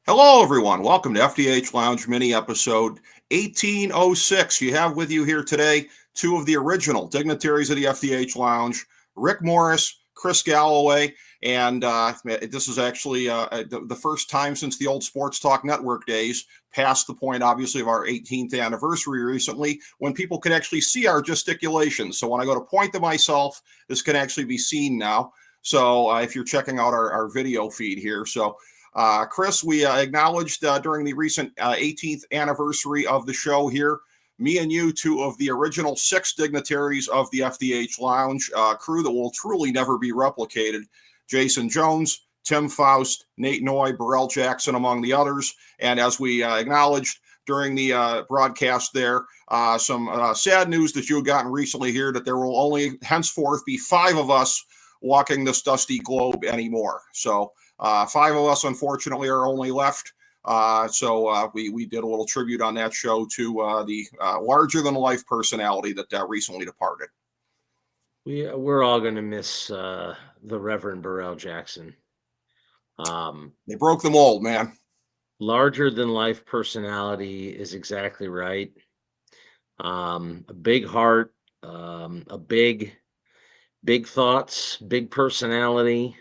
Hello, everyone. Welcome to FDH Lounge mini episode 1806. You have with you here today two of the original dignitaries of the FDH Lounge, Rick Morris, Chris Galloway. And this is actually the first time since the old Sports Talk Network days, past the point, obviously, of our 18th anniversary recently, when people could actually see our gesticulations. So when I go to point to myself, this can actually be seen now. So if you're checking out our video feed here. So Chris, we acknowledged during the recent 18th anniversary of the show here, me and you, two of the original six dignitaries of the FDH Lounge crew that will truly never be replicated. Jason Jones, Tim Faust, Nate Noy, Burrell Jackson, among the others. And as we acknowledged during the broadcast there, some sad news that you had gotten recently here, that there will only henceforth be five of us walking this dusty globe anymore. So five of us, unfortunately, are only left. So we did a little tribute on that show to the larger-than-life personality that recently departed. We're all going to miss the Reverend Burrell Jackson. They broke the mold, man. Larger than life personality is exactly right. A big heart, a big thoughts, big personality.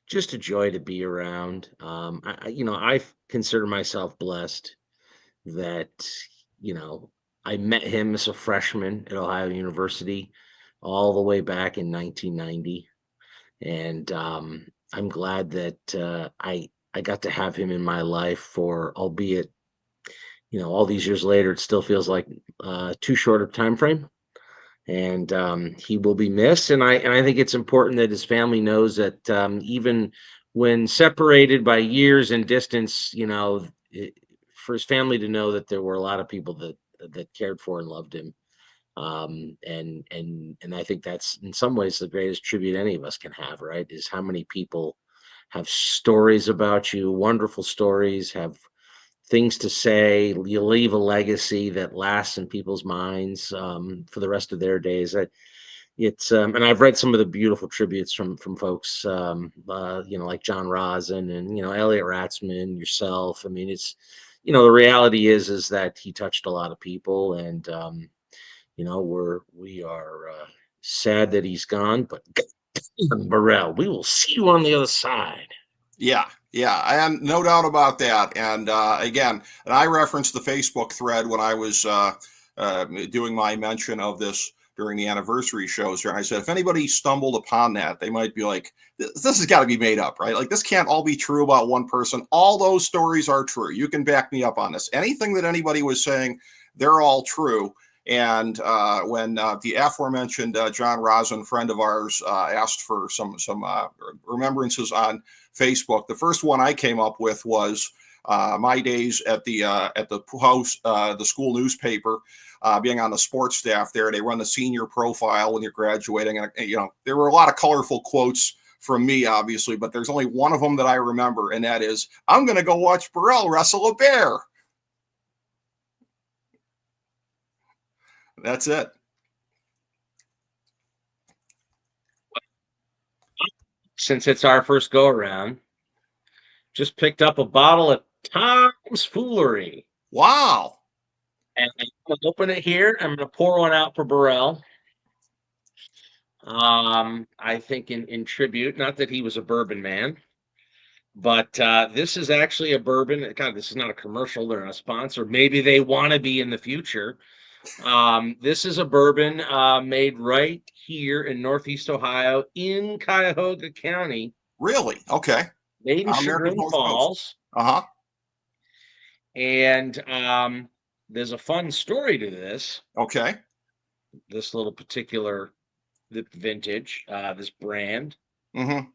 Just a joy to be around. I consider myself blessed that I met him as a freshman at Ohio University all the way back in 1990. And I'm glad that I got to have him in my life for, albeit, all these years later, it still feels like too short of time frame. And he will be missed. And I think it's important that his family knows that even when separated by years and distance, for his family to know that there were a lot of people that cared for and loved him. And I think that's in some ways the greatest tribute any of us can have, right? Is how many people have stories about you, wonderful stories, have things to say. You leave a legacy that lasts in people's minds for the rest of their days. It's and I've read some of the beautiful tributes from folks, like John Rosin and Elliot Ratzman, yourself. I mean, it's the reality is that he touched a lot of people, and we are sad that he's gone, but Burrell, we will see you on the other side. Yeah, and no doubt about that. And again, and I referenced the Facebook thread when I was doing my mention of this during the anniversary shows here. And I said, if anybody stumbled upon that, they might be like, this has got to be made up, right? Like, this can't all be true about one person. All those stories are true. You can back me up on this. Anything that anybody was saying, they're all true. And when the aforementioned John Rosin, friend of ours, asked for some remembrances on Facebook, the first one I came up with was my days at the post, the school newspaper, being on the sports staff there. They run the senior profile when you're graduating, and there were a lot of colorful quotes from me, obviously, but there's only one of them that I remember, and that is, "I'm going to go watch Burrell wrestle a bear." That's it. Since it's our first go around, just picked up a bottle of Tom's Foolery. Wow. And I'm going to open it here. I'm going to pour one out for Burrell. I think in tribute, not that he was a bourbon man, but this is actually a bourbon. God, this is not a commercial. They're not a sponsor. Maybe they want to be in the future. This is a bourbon made right here in Northeast Ohio in Cuyahoga County. Really? Okay. Made in America's Chagrin North Coast. Falls. Uh-huh. And there's a fun story to this. Okay. This little particular vintage, this brand. Mm-hmm.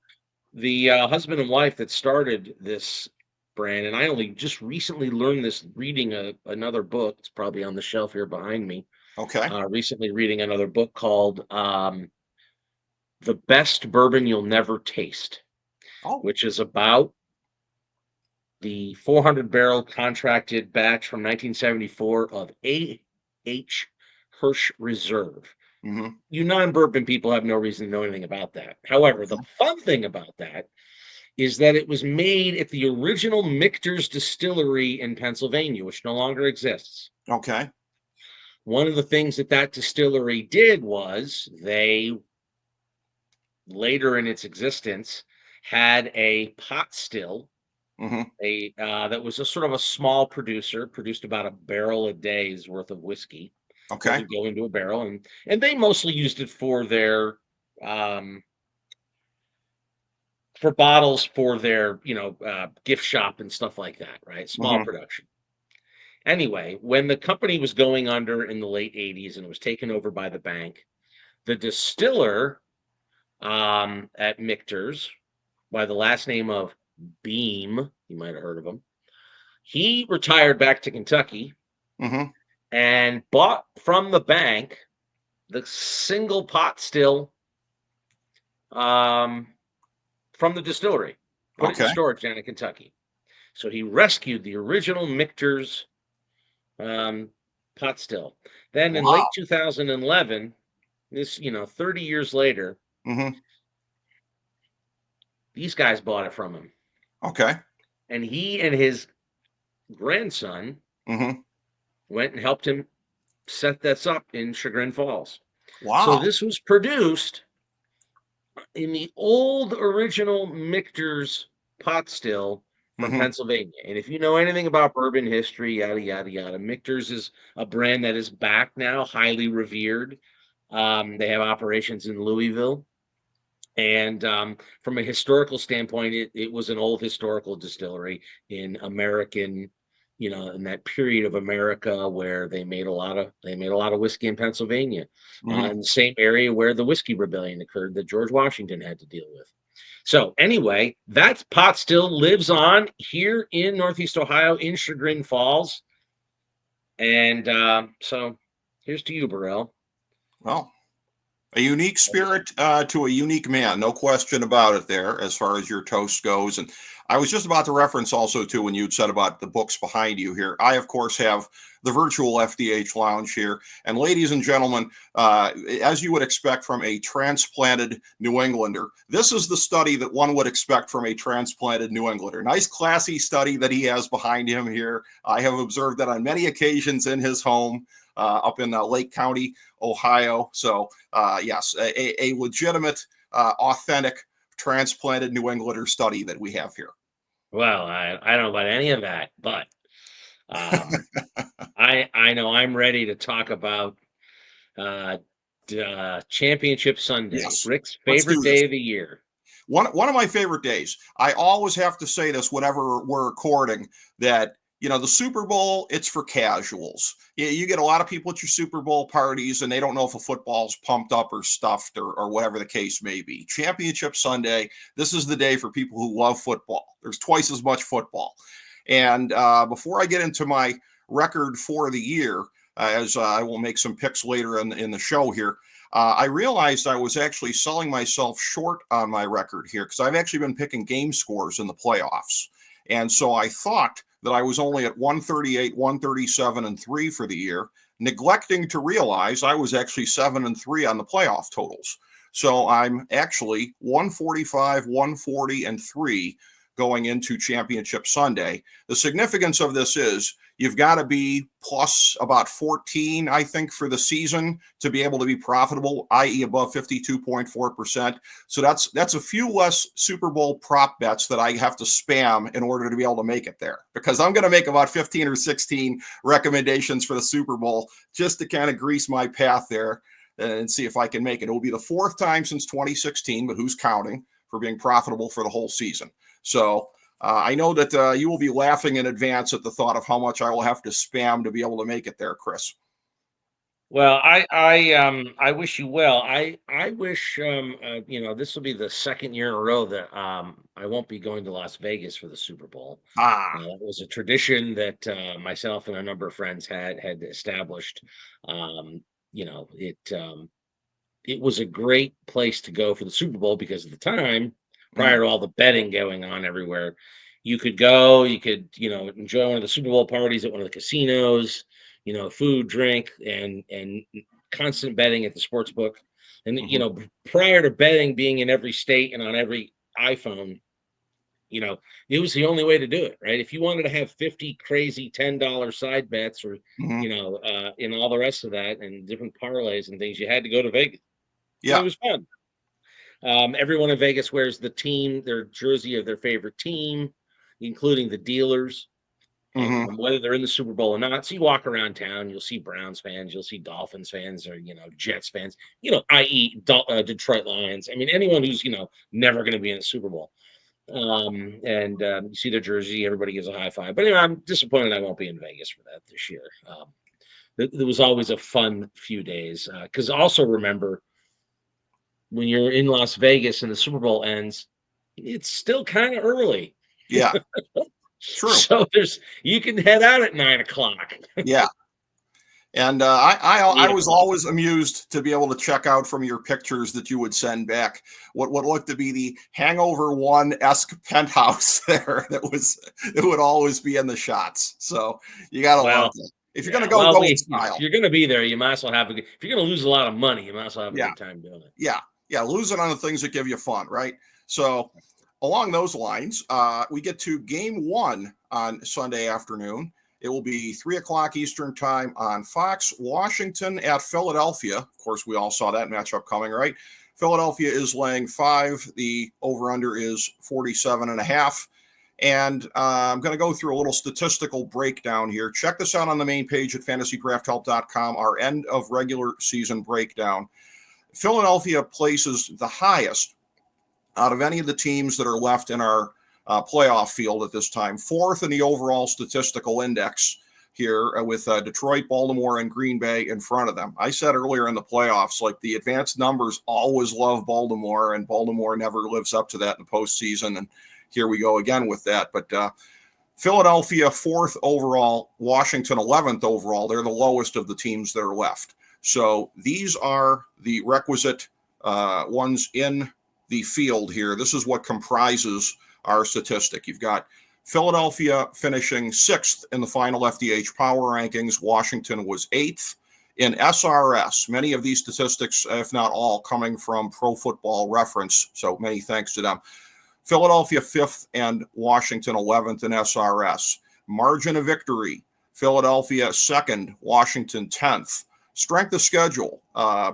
The husband and wife that started this brand, and I only just recently learned this reading another book. It's probably on the shelf here behind me. Okay. Recently reading another book called The Best Bourbon You'll Never Taste, which is about the 400 barrel contracted batch from 1974 of A.H. Hirsch Reserve. Mm-hmm. You non-bourbon people have no reason to know anything about that. However, the fun thing about that is that it was made at the original Michter's distillery in Pennsylvania, which no longer exists. Okay. One of the things that that distillery did was they, later in its existence, had a pot still, Hmm. a that was a sort of a small producer, produced about a barrel a day's worth of whiskey that Okay. would go into a barrel, and they mostly used it for their um, for bottles for their gift shop and stuff like that, right? Small Hmm. production. Anyway, when the company was going under in the late 80s and it was taken over by the bank, the distiller at Michter's by the last name of Beam, you might have heard of him, he retired back to Kentucky Hmm. and bought from the bank the single pot still um, from the distillery, put it in Okay. storage down in Kentucky. So he rescued the original Michter's um, pot still. Then in late Wow. 2011, this 30 years later, Hmm. these guys bought it from him, Okay. and he and his grandson Hmm. went and helped him set this up in Chagrin Falls. So Wow. this was produced in the old original Michter's pot still from Hmm. Pennsylvania. And if you know anything about bourbon history, yada yada yada, Michter's is a brand that is back now, highly revered. They have operations in Louisville. And from a historical standpoint, it was an old historical distillery in American, in that period of America where they made a lot of whiskey in Pennsylvania, Hmm. in the same area where the Whiskey Rebellion occurred that George Washington had to deal with. So anyway, that pot still lives on here in Northeast Ohio in Chagrin Falls, and so here's to you, Burrell. Well, a unique spirit to a unique man, no question about it there, as far as your toast goes. And I was just about to reference also, too, when you'd said about the books behind you here. I, of course, have the virtual FDH lounge here. And ladies and gentlemen, as you would expect from a transplanted New Englander, this is the study that one would expect from a transplanted New Englander. Nice, classy study that he has behind him here. I have observed that on many occasions in his home up in Lake County, Ohio. So, yes, a legitimate, authentic, transplanted New Englander study that we have here. Well, I don't know about any of that, but um, I know I'm ready to talk about uh, Championship Sunday, Yes, Rick's let's do favorite this. day of the year. One of my favorite days. I always have to say this whenever we're recording that the Super Bowl, it's for casuals. You get a lot of people at your Super Bowl parties and they don't know if a football's pumped up or stuffed or whatever the case may be. Championship Sunday, this is the day for people who love football. There's twice as much football. And before I get into my record for the year, as I will make some picks later in the show here, I realized I was actually selling myself short on my record here because I've actually been picking game scores in the playoffs. And so I thought that I was only at 138, 137, and 3 for the year, neglecting to realize I was actually 7 and 3 on the playoff totals. So I'm actually 145, 140, and 3 going into Championship Sunday. The significance of this is you've got to be plus about 14, I think, for the season to be able to be profitable, i.e., above 52.4%. So that's a few less Super Bowl prop bets that I have to spam in order to be able to make it there, because I'm going to make about 15 or 16 recommendations for the Super Bowl just to kind of grease my path there and see if I can make it. It will be the fourth time since 2016, but who's counting, for being profitable for the whole season. So I know that you will be laughing in advance at the thought of how much I will have to spam to be able to make it there, Chris. Well, I wish you well. I wish this will be the second year in a row that I won't be going to Las Vegas for the Super Bowl. Ah, It was a tradition that myself and a number of friends had established. Um, you know, it was a great place to go for the Super Bowl because at the time, mhm, prior to all the betting going on everywhere, you could go, you could, enjoy one of the Super Bowl parties at one of the casinos, food, drink, and constant betting at the sports book. And mhm, prior to betting being in every state and on every iPhone, it was the only way to do it, right? If you wanted to have 50 crazy $10 side bets or, Hmm. and all the rest of that and different parlays and things, you had to go to Vegas. And it Yeah. was fun. Everyone in Vegas wears their jersey of their favorite team, including the dealers, Hmm. whether they're in the Super Bowl or not. So you walk around town, you'll see Browns fans, you'll see Dolphins fans, or Jets fans, i.e., Detroit Lions. I mean, anyone who's never going to be in the Super Bowl. And you see their jersey, everybody gives a high five. But anyway, I'm disappointed I won't be in Vegas for that this year. There was always a fun few days because also remember when you're in Las Vegas and the Super Bowl ends, it's still kind of early. Yeah. True. So you can head out at 9 o'clock. Yeah. And I 8 was o'clock. always amused to be able to check out from your pictures that you would send back what looked to be the Hangover One-esque penthouse there it would always be in the shots. So you gotta love Well, that. If you're yeah. gonna Well, go with if style. you're going to be there, you might as well if you're going to lose a lot of money, you might as well have a Yeah. good time doing it. Yeah. Yeah. Lose it on the things that give you fun, right? So along those lines, we get to game one on Sunday afternoon. It will be 3 o'clock Eastern time on Fox. Washington at Philadelphia. Of course, we all saw that matchup coming, right? Philadelphia is laying 5. The over-under is 47.5. And I'm going to go through a little statistical breakdown here. Check this out on the main page at fantasydrafthelp.com, our end of regular season breakdown. Philadelphia places the highest out of any of the teams that are left in our playoff field at this time. 4th in the overall statistical index here with Detroit, Baltimore, and Green Bay in front of them. I said earlier in the playoffs, like the advanced numbers always love Baltimore, and Baltimore never lives up to that in the postseason. And here we go again with that. But Philadelphia, 4th overall, Washington, 11th overall. They're the lowest of the teams that are left. So these are the requisite ones in the field here. This is what comprises our statistic. You've got Philadelphia finishing 6th in the final FDH power rankings. Washington was 8th. In SRS, many of these statistics, if not all, coming from Pro Football Reference. So many thanks to them. Philadelphia 5th and Washington 11th in SRS. Margin of victory, Philadelphia 2nd, Washington 10th. Strength of schedule,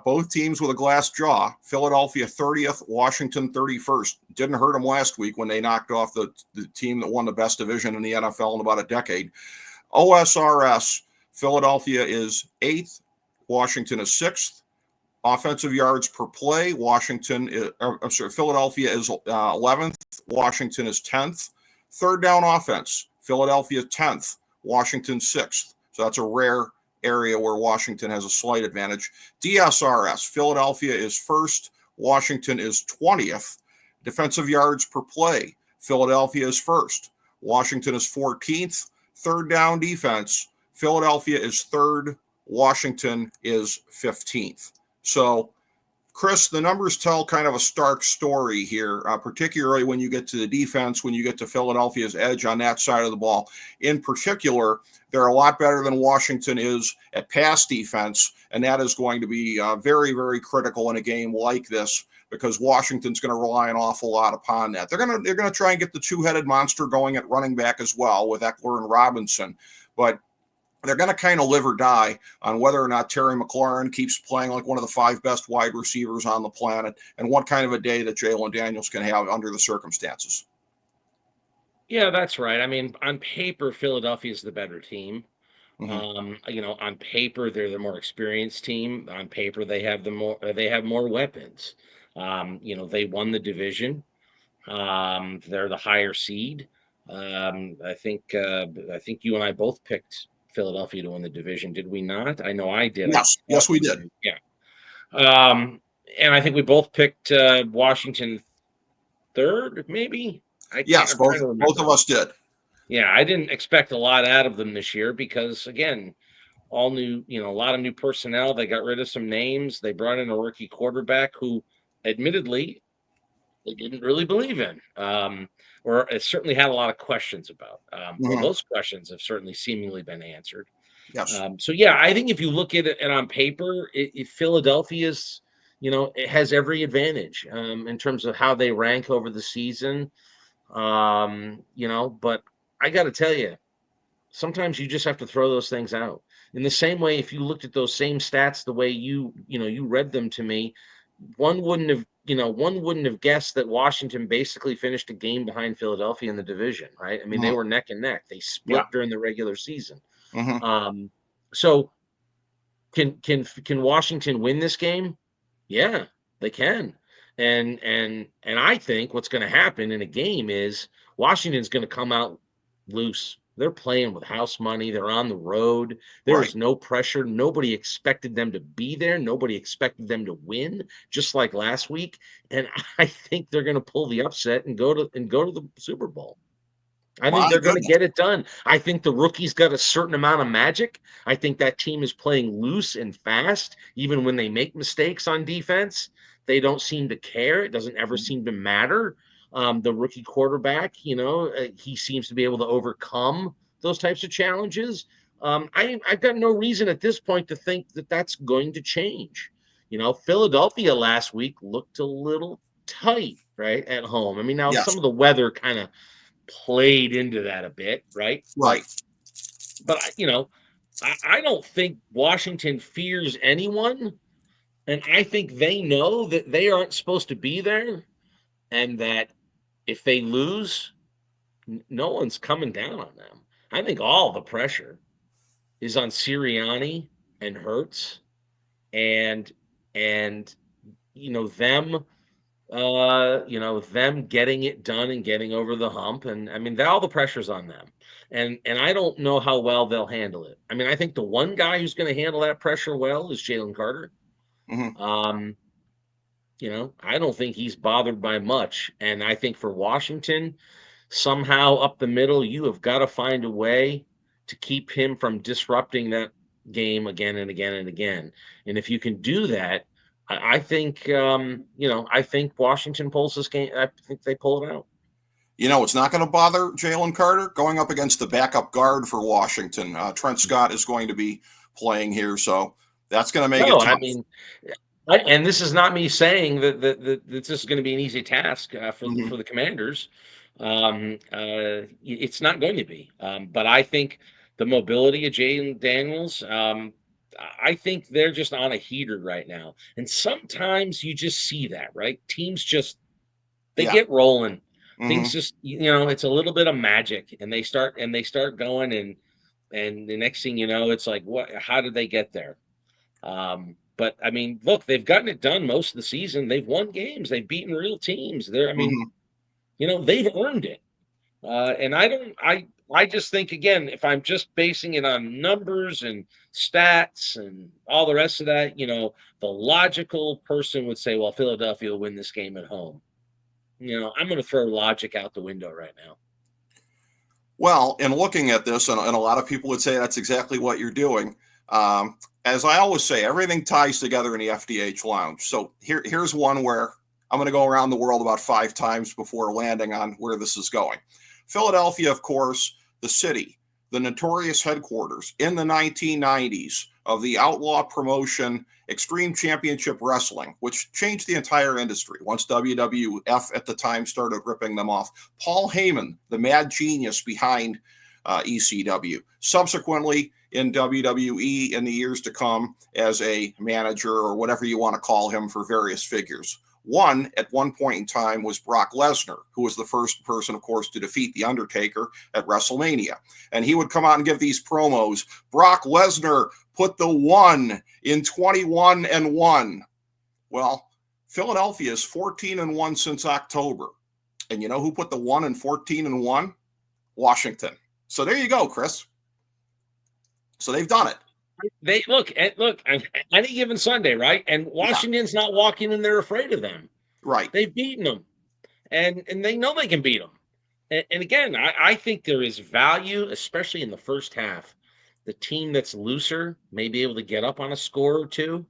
both teams with a glass jaw. Philadelphia 30th, Washington 31st. Didn't hurt them last week when they knocked off the team that won the best division in the NFL in about a decade. OSRS, Philadelphia is 8th, Washington is 6th. Offensive yards per play, Philadelphia is 11th, Washington is 10th. Third down offense, Philadelphia 10th, Washington 6th. So that's a rare area where Washington has a slight advantage. DSRS, Philadelphia is 1st, Washington is 20th. Defensive yards per play, Philadelphia is 1st, Washington is 14th. Third down defense, Philadelphia is 3rd, Washington is 15th. So, Chris, the numbers tell kind of a stark story here, particularly when you get to the defense, when you get to Philadelphia's edge on that side of the ball. In particular, they're a lot better than Washington is at pass defense, and that is going to be very, very critical in a game like this because Washington's going to rely an awful lot upon that. They're going to try and get the two-headed monster going at running back as well with Eckler and Robinson, but they're going to kind of live or die on whether or not Terry McLaurin keeps playing like one of the 5 best wide receivers on the planet and what kind of a day that Jalen Daniels can have under the circumstances. Yeah, that's right. I mean, on paper, Philadelphia is the better team. Mm-hmm. On paper, they're the more experienced team. On paper, they have more weapons. They won the division. They're the higher seed. I think you and I both picked Philadelphia to win the division, did we not? I know I did. Yes, we did. Yeah. And I think we both picked Washington third, maybe. Yes, I'm trying to both remember. of us did. Yeah, I didn't expect a lot out of them this year because again, all new, a lot of new personnel. They got rid of some names. They brought in a rookie quarterback who, admittedly, they didn't really believe in, or it certainly had a lot of questions about. Well, Mm-hmm. those questions have certainly seemingly been answered. Yes. So yeah, I think if you look at it and on paper, Philadelphia's, it has every advantage in terms of how they rank over the season. But I got to tell you, sometimes you just have to throw those things out. In the same way, if you looked at those same stats the way you read them to me, one wouldn't have guessed that Washington basically finished a game behind Philadelphia in the division, right? I mean, they Mhm. were neck and neck. They Yeah. split during the regular season. Hmm. Um, so can Washington win this game? Yeah, they can. And I think what's going to happen in a game is Washington's going to come out loose. They're playing with house money. They're on the road. There Right. is no pressure. Nobody expected them to be there. Nobody expected them to win, just like last week. And I think they're going to pull the upset and go to the Super Bowl. I My think they're going to goodness. get it done. I think the rookie's got a certain amount of magic. I think that team is playing loose and fast. Even when they make mistakes on defense, they don't seem to care. It doesn't ever seem to matter. The rookie quarterback, he seems to be able to overcome those types of challenges. I've got no reason at this point to think that that's going to change. Philadelphia last week looked a little tight, right, at home. I mean, now some Yes. of the weather kind of played into that a bit, right? But Right. but I don't think Washington fears anyone, and I think they know that they aren't supposed to be there, and that if they lose, no one's coming down on them. I think all the pressure is on Sirianni and Hurts, and and them them getting it done and getting over the hump. And I mean, all the pressure's on them. And I don't know how well they'll handle it. I mean, I think the one guy who's going to handle that pressure well is Jalen Carter. Hmm. Um, I don't think he's bothered by much. And I think for Washington, somehow up the middle, you have got to find a way to keep him from disrupting that game again and again and again. And if you can do that, I think Washington pulls this game. I think they pull it out. It's not going to bother Jalen Carter going up against the backup guard for Washington. Trent Scott is going to be playing here, so that's going to make it No, I tough. mean, and this is not me saying that this is going to be an easy task for Hmm. for the Commanders. It's not going to be. But I think the mobility of Jaden Daniels, I think they're just on a heater right now. And sometimes you just see that, right? Teams just they Yeah. get rolling. Things Hmm. just it's a little bit of magic, and they start going, and the next thing you know, it's like, what? How did they get there? But I mean, look, they've gotten it done most of the season. They've won games. They've beaten real teams. I mean, Hmm. they've earned it. And I don't. I just think again, if I'm just basing it on numbers and stats and all the rest of that, the logical person would say, well, Philadelphia will win this game at home. I'm going to throw logic out the window right now. Well, in looking at this, and a lot of people would say that's exactly what you're doing. Um, as I always say, everything ties together in the FDH lounge. So here's one where I'm going to go around the world about 5 times before landing on where this is going. Philadelphia, of course, the city, the notorious headquarters in the 1990s of the outlaw promotion Extreme Championship Wrestling, which changed the entire industry once WWF at the time started ripping them off. Paul Heyman, the mad genius behind ECW, subsequently in WWE in the years to come as a manager or whatever you want to call him for various figures. One, at one point in time, was Brock Lesnar, who was the first person, of course, to defeat The Undertaker at WrestleMania. And he would come out and give these promos. Brock Lesnar put the 1 in 21-1. Well, Philadelphia is 14-1 since October. And you know who put the 1 in 14-1? Washington. So there you go, Chris. So they've done it. They look any given Sunday, right? And Yeah, Washington's not walking in there afraid of them. right. They've beaten them, and they know they can beat them. And again, I think there is value, especially in the first half. The team that's looser may be able to get up on a score or two,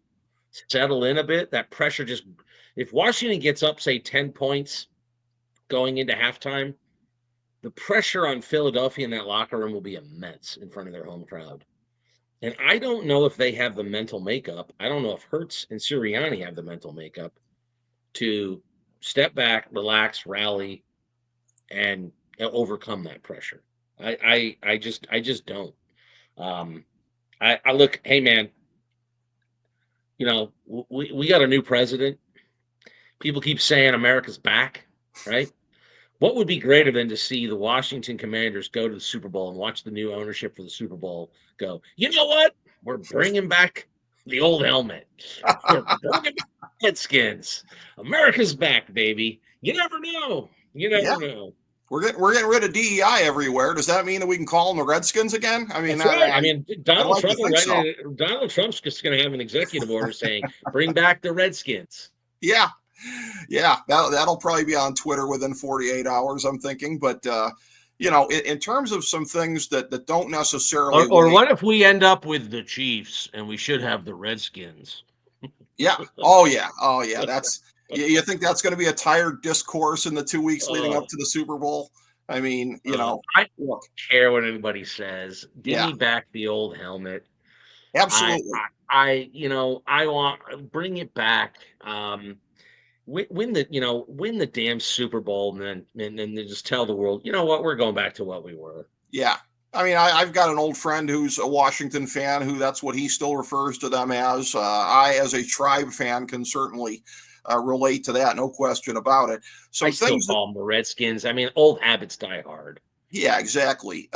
settle in a bit. That pressure just, if Washington gets up, say 10 points going into halftime, the pressure on Philadelphia in that locker room will be immense in front of their home crowd. And I don't know if they have the mental makeup. I don't know if Hertz and Sirianni have the mental makeup to step back, relax, rally, and overcome that pressure. I just don't. Um, I look, hey man, we got a new president. People keep saying America's back, right? What would be greater than to see the Washington Commanders go to the Super Bowl and watch the new ownership for the Super Bowl go, you know what? We're bringing back the old helmet. We're bringing back the Redskins. America's back, baby. You never know. You Yeah, never know. we're getting rid of DEI everywhere. Does that mean that we can call them the Redskins again? I mean, That's right. I mean, I'd Donald like to Trump will think write so. it. Donald Trump's just going to have an executive order saying, "Bring back the Redskins." Yeah, yeah, that'll probably be on Twitter within 48 hours. I'm thinking, but in terms of some things that don't necessarily Or weigh. what if we end up with the Chiefs and we should have the Redskins? Yeah. Oh yeah. Oh yeah. That's you think that's going to be a tired discourse in the 2 weeks leading up Oh, to the Super Bowl? I mean, I don't look, care what anybody says. Give yeah, me back the old helmet. I, absolutely. I want bring it back. Win the damn Super Bowl, and then just tell the world, you know what, we're going back to what we were. Yeah. I mean, I've got an old friend who's a Washington fan who that's what he still refers to them as. I, as a Tribe fan, can certainly relate to that, no question about it. I Some still things that, call them the Redskins. I mean, old habits die hard. yeah, exactly.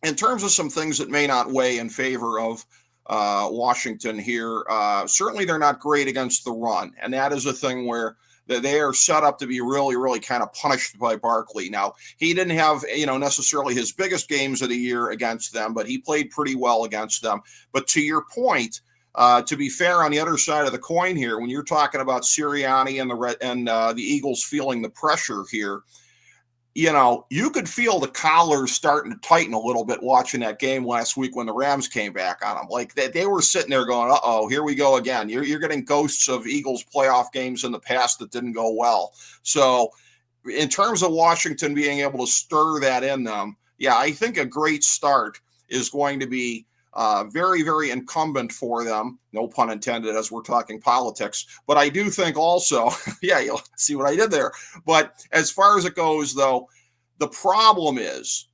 In terms of some things that may not weigh in favor of Washington here, certainly they're not great against the run, and that is a thing where they are set up to be really, really kind of punished by Barkley. Now he didn't have necessarily his biggest games of the year against them, but he played pretty well against them. But to your point. To be fair, on the other side of the coin here, when you're talking about Sirianni and the Eagles feeling the pressure here, you could feel the collars starting to tighten a little bit watching that game last week when the Rams came back on them. Like they were sitting there going, "Uh-oh, here we go again." You're getting ghosts of Eagles playoff games in the past that didn't go well. So, in terms of Washington being able to stir that in them, yeah, I think a great start is going to be very, very incumbent for them. No pun intended, as we're talking politics. But I do think also, yeah, you'll see what I did there. But as far as it goes, though, the problem is,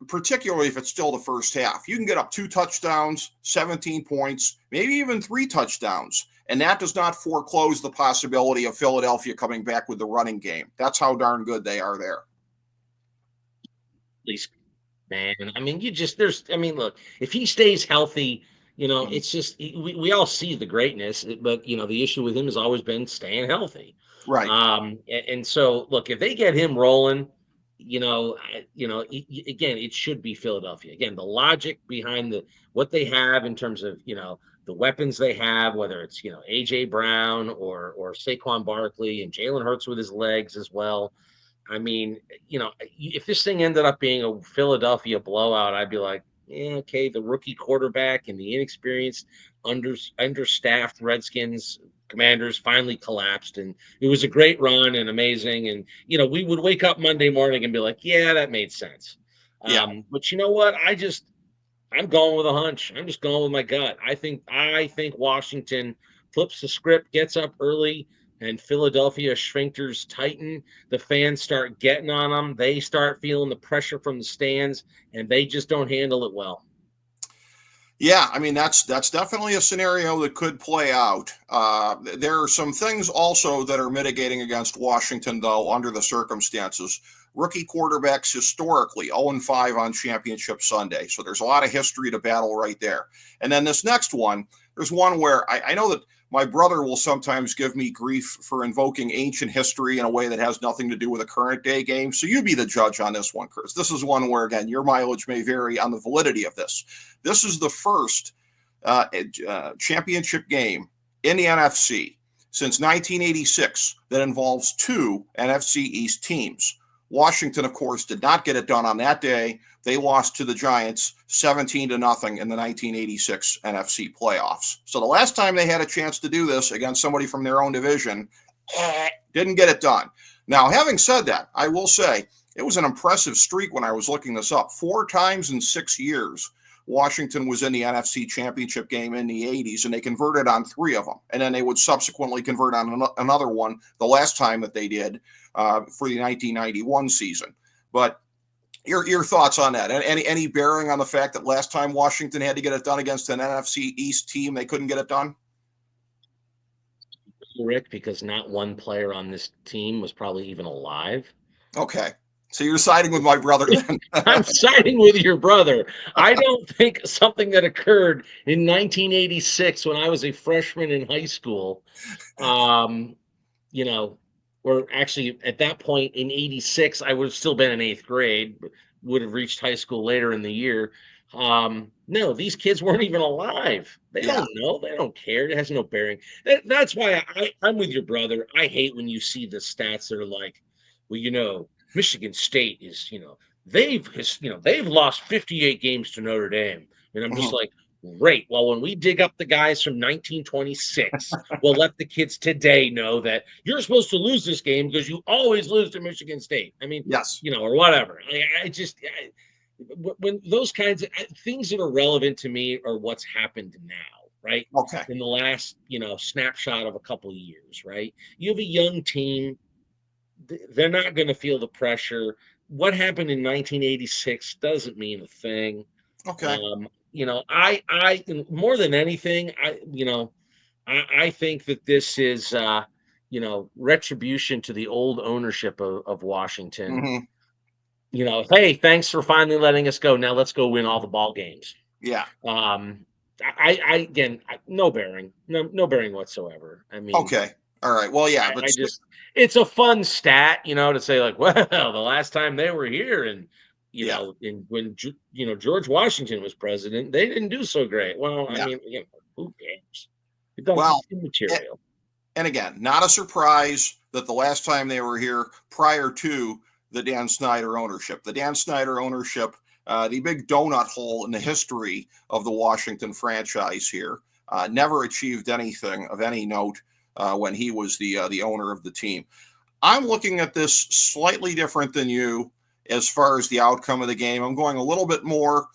particularly if it's still the first half, you can get up 2 touchdowns, 17 points, maybe even 3 touchdowns. And that does not foreclose the possibility of Philadelphia coming back with the running game. That's how darn good they are there. Least, man. I mean, look, if he stays healthy, Mhm. it's just we all see the greatness, but the issue with him has always been staying healthy. Right. And so look, if they get him rolling, again, it should be Philadelphia. Again, the logic behind what they have in terms of the weapons they have, whether it's AJ Brown or Saquon Barkley and Jalen Hurts with his legs as well. I mean, if this thing ended up being a Philadelphia blowout, I'd be like, yeah, okay, the rookie quarterback and the inexperienced, understaffed Redskins Commanders finally collapsed, and it was a great run and amazing. And we would wake up Monday morning and be like, yeah, that made sense. Yeah. But you know what? I'm going with a hunch. I'm just going with my gut. I think Washington flips the script, gets up early, and Philadelphia shrinkers tighten. The fans start getting on them. They start feeling the pressure from the stands, and they just don't handle it well. Yeah, I mean that's definitely a scenario that could play out. There are some things also that are mitigating against Washington, though, under the circumstances. Rookie quarterbacks historically 0-5 on Championship Sunday, so there's a lot of history to battle right there. And then this next one, there's one where I know that my brother will sometimes give me grief for invoking ancient history in a way that has nothing to do with a current day game. So you be the judge on this one, Chris. This is one where, again, your mileage may vary on the validity of this. This is the first championship game in the NFC since 1986 that involves two NFC East teams. Washington, of course, did not get it done on that day. They lost to the Giants 17-0 in the 1986 NFC playoffs. So the last time they had a chance to do this against somebody from their own division, didn't get it done. Now, having said that, I will say it was an impressive streak when I was looking this up. 4 times in 6 years Washington was in the NFC Championship game in the 80s, and they converted on 3 of them. And then they would subsequently convert on another one the last time that they did for the 1991 season. But your thoughts on that? Any bearing on the fact that last time Washington had to get it done against an NFC East team, they couldn't get it done? Rick, because not one player on this team was probably even alive. Okay. So you're siding with my brother then. I'm siding with your brother. I don't think something that occurred in 1986 when I was a freshman in high school, um, you know, or actually at that point in 86, I would have still been in 8th grade, but would have reached high school later in the year. No, these kids weren't even alive. They Yeah. don't know. They don't care. It has no bearing. That's why I'm with your brother. I hate when you see the stats that are like, well, Michigan State is, they've lost 58 games to Notre Dame. And I'm just Mhm. like, great. Well, when we dig up the guys from 1926, we'll let the kids today know that you're supposed to lose this game because you always lose to Michigan State. I mean, Yes. or whatever. When those kinds of things that are relevant to me are what's happened now, right? Okay. In the last, snapshot of a couple of years, right? You have a young team. They're not going to feel the pressure. What happened in 1986 doesn't mean a thing. Okay. I more than anything, I think that this is, retribution to the old ownership of Washington. Hmm. Hey, thanks for finally letting us go. Now let's go win all the ball games. Yeah. Um, again, no bearing, no bearing whatsoever. I mean, Okay. All right. Well, yeah, but I just, it's a fun stat, to say like, well, the last time they were here, and yeah. when George Washington was president, they didn't do so great. Well, I Yeah. mean, who cares? It doesn't. Well, It's immaterial. and again, not a surprise that the last time they were here prior to the Dan Snyder ownership, the big donut hole in the history of the Washington franchise here, never achieved anything of any note when he was the owner of the team. I'm looking at this slightly different than you as far as the outcome of the game. I'm going a little bit more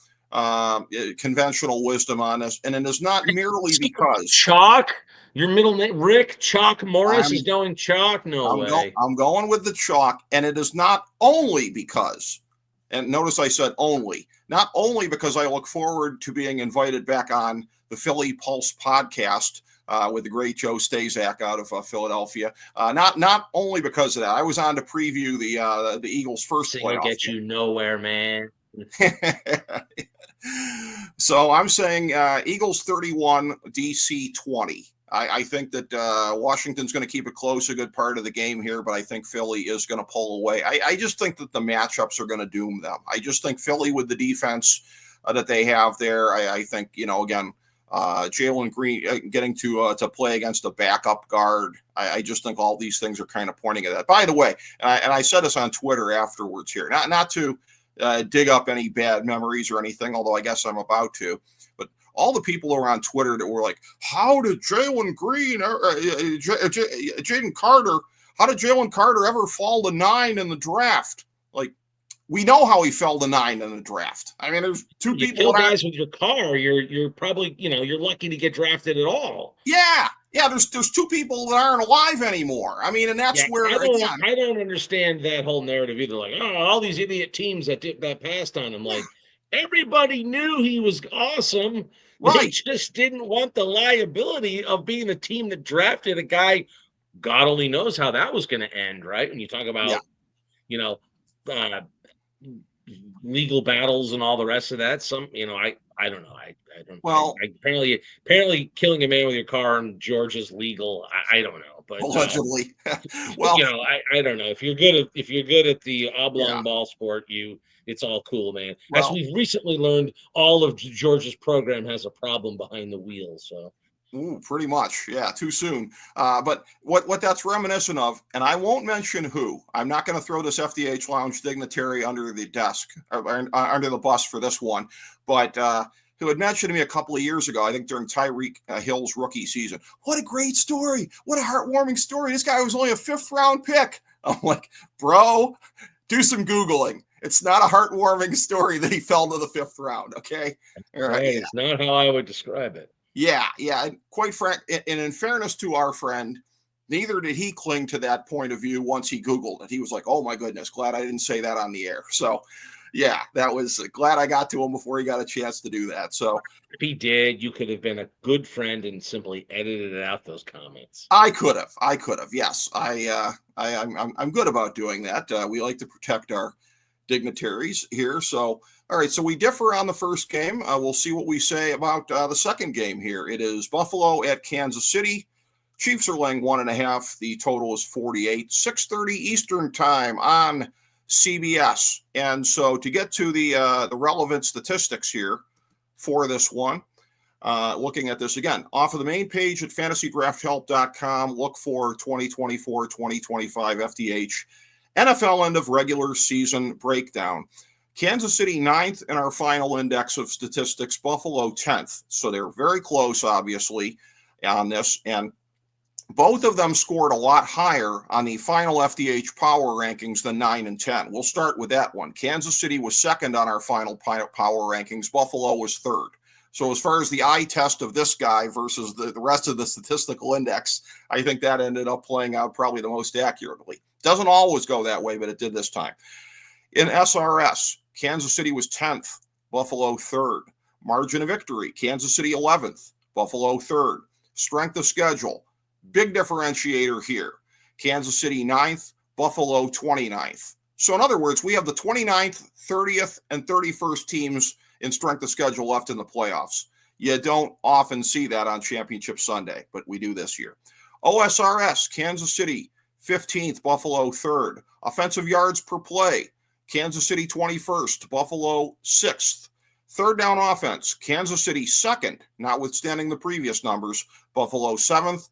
conventional wisdom on this, and it is not merely because Chalk, your middle name, Rick Chalk Morris is I'm going chalk. No way. I'm going with the chalk, and it is not only because, and notice I said only, not only because I look forward to being invited back on the Philly Pulse podcast with the great Joe Stazak out of Philadelphia. Not only because of that. I was on to preview the Eagles' first This ain't gonna playoff get you nowhere, man. game. So I'm saying Eagles 31, DC 20. I think that Washington's going to keep it close a good part of the game here, but I think Philly is going to pull away. I just think that the matchups are going to doom them. I just think Philly with the defense that they have there, I think, again, Jalen Green getting to play against a backup guard. I just think all these things are kind of pointing at that. By the way, and I said this on Twitter afterwards here, not to dig up any bad memories or anything, although I guess I'm about to, but all the people who are on Twitter that were like, how did Jalen Green, Jaden Carter, how did Jalen Carter ever fall to 9 in the draft? Like, we know how he fell to 9 in the draft. I mean, there's two You people kill that guys with your car, you're probably, you're lucky to get drafted at all. yeah. There's two people that aren't alive anymore. I mean, and that's Yeah, where again, I don't understand that whole narrative either. Like, oh, all these idiot teams that passed on him. yeah, Like, everybody knew he was awesome. They right, just didn't want the liability of being the team that drafted a guy. God only knows how that was going to end, right? When you talk yeah. about, you know, uh, legal battles and all the rest of that. I don't know. I don't. Well, Apparently, killing a man with your car in Georgia's legal. I don't know, but allegedly. Well, I don't know. If you're good at the yeah. oblong ball sport, it's all cool, man. As Well, we've recently learned, all of Georgia's program has a problem behind the wheel. So ooh, pretty much. Yeah, too soon. But what that's reminiscent of, and I won't mention who. I'm not going to throw this FDH Lounge dignitary under the desk or under the bus for this one. But who had mentioned to me a couple of years ago, I think during Tyreek Hill's rookie season. What a great story! What a heartwarming story! This guy was only a 5th round pick. I'm like, bro, do some Googling. It's not a heartwarming story that he fell to the fifth round. Okay. All right. Right, it's not how I would describe it. Yeah. And quite frank, and in fairness to our friend, neither did he cling to that point of view once he Googled it. He was like, oh my goodness, glad I didn't say that on the air. So, yeah, that was glad I got to him before he got a chance to do that. So, If he did, you could have been a good friend and simply edited out those comments. I could have. I could have. Yes, I'm good about doing that. We like to protect our dignitaries here. So, all right. So we differ on the first game. We'll see what we say about the second game here. It is Buffalo at Kansas City. Chiefs are laying 1.5. The total is 48. 6:30 Eastern time on CBS. And so to get to the relevant statistics here for this one. Looking at this again off of the main page at fantasydrafthelp.com, look for 2024 2025 FDH NFL end of regular season breakdown. Kansas City 9th in our final index of statistics, Buffalo 10th. So they're very close, obviously, on this. And both of them scored a lot higher on the final FDH power rankings than 9 and 10. We'll start with that one. Kansas City was second on our final power rankings. Buffalo was third. So as far as the eye test of this guy versus the rest of the statistical index, I think that ended up playing out probably the most accurately. Doesn't always go that way, but it did this time. In SRS, Kansas City was 10th, Buffalo 3rd. Margin of victory, Kansas City 11th, Buffalo 3rd. Strength of schedule, big differentiator here. Kansas City 9th, Buffalo 29th. So in other words, we have the 29th, 30th, and 31st teams in strength of schedule left in the playoffs. You don't often see that on Championship Sunday, but we do this year. OSRS, Kansas City 15th, Buffalo 3rd. Offensive yards per play, Kansas City 21st, Buffalo 6th. Third down offense, Kansas City 2nd, notwithstanding the previous numbers, Buffalo 7th.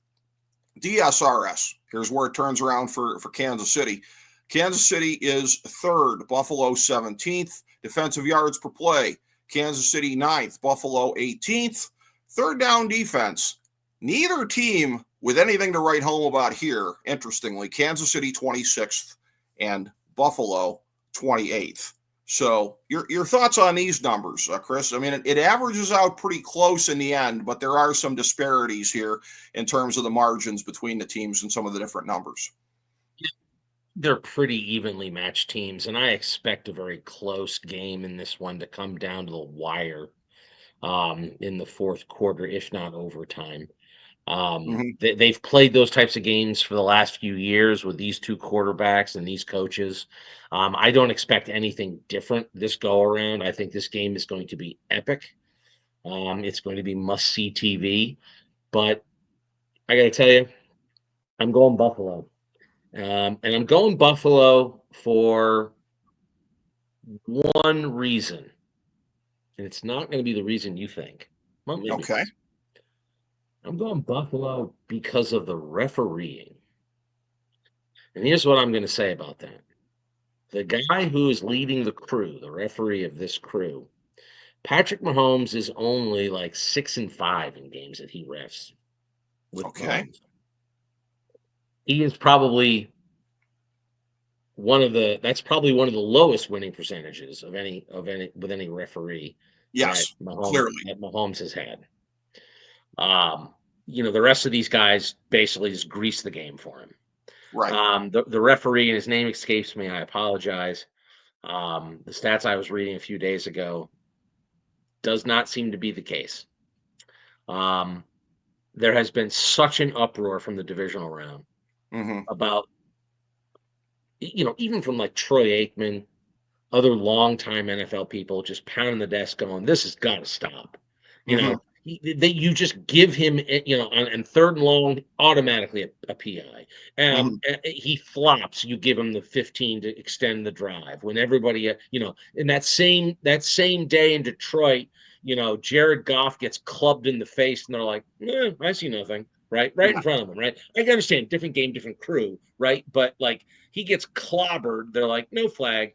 DSRS, here's where it turns around for Kansas City. Kansas City is 3rd, Buffalo 17th. Defensive yards per play, Kansas City 9th, Buffalo 18th. Third down defense, neither team with anything to write home about here, interestingly. Kansas City 26th and Buffalo 28th. So your thoughts on these numbers, Chris? I mean, it averages out pretty close in the end, but there are some disparities here in terms of the margins between the teams and some of the different numbers. They're pretty evenly matched teams, and I expect a very close game in this one to come down to the wire in the fourth quarter, if not overtime. They've played those types of games for the last few years with these two quarterbacks and these coaches. I don't expect anything different this go around. I think this game is going to be epic. It's going to be must-see TV. But I got to tell you, I'm going Buffalo. And I'm going Buffalo for one reason. And it's not going to be the reason you think. Well, maybe it Okay. is. I'm going Buffalo because of the refereeing. And here's what I'm going to say about that. The guy who is leading the crew, the referee of this crew, Patrick Mahomes is only like 6-5 in games that he refs with Okay. Mahomes. He is probably that's probably one of the lowest winning percentages of any with any referee that Yes, clearly. Mahomes has had. The rest of these guys basically just grease the game for him. Right. The referee, and his name escapes me, I apologize. The stats I was reading a few days ago does not seem to be the case. There has been such an uproar from the divisional round about, even from like Troy Aikman, other longtime NFL people just pounding the desk going, this has got to stop. That you just give him, on third and long, automatically a PI. He flops, you give him the 15 to extend the drive. When everybody, in that same day in Detroit, Jared Goff gets clubbed in the face, and they're like, I see nothing. Right in front of him, right? I can understand, different game, different crew, right? But like he gets clobbered, they're like, no flag.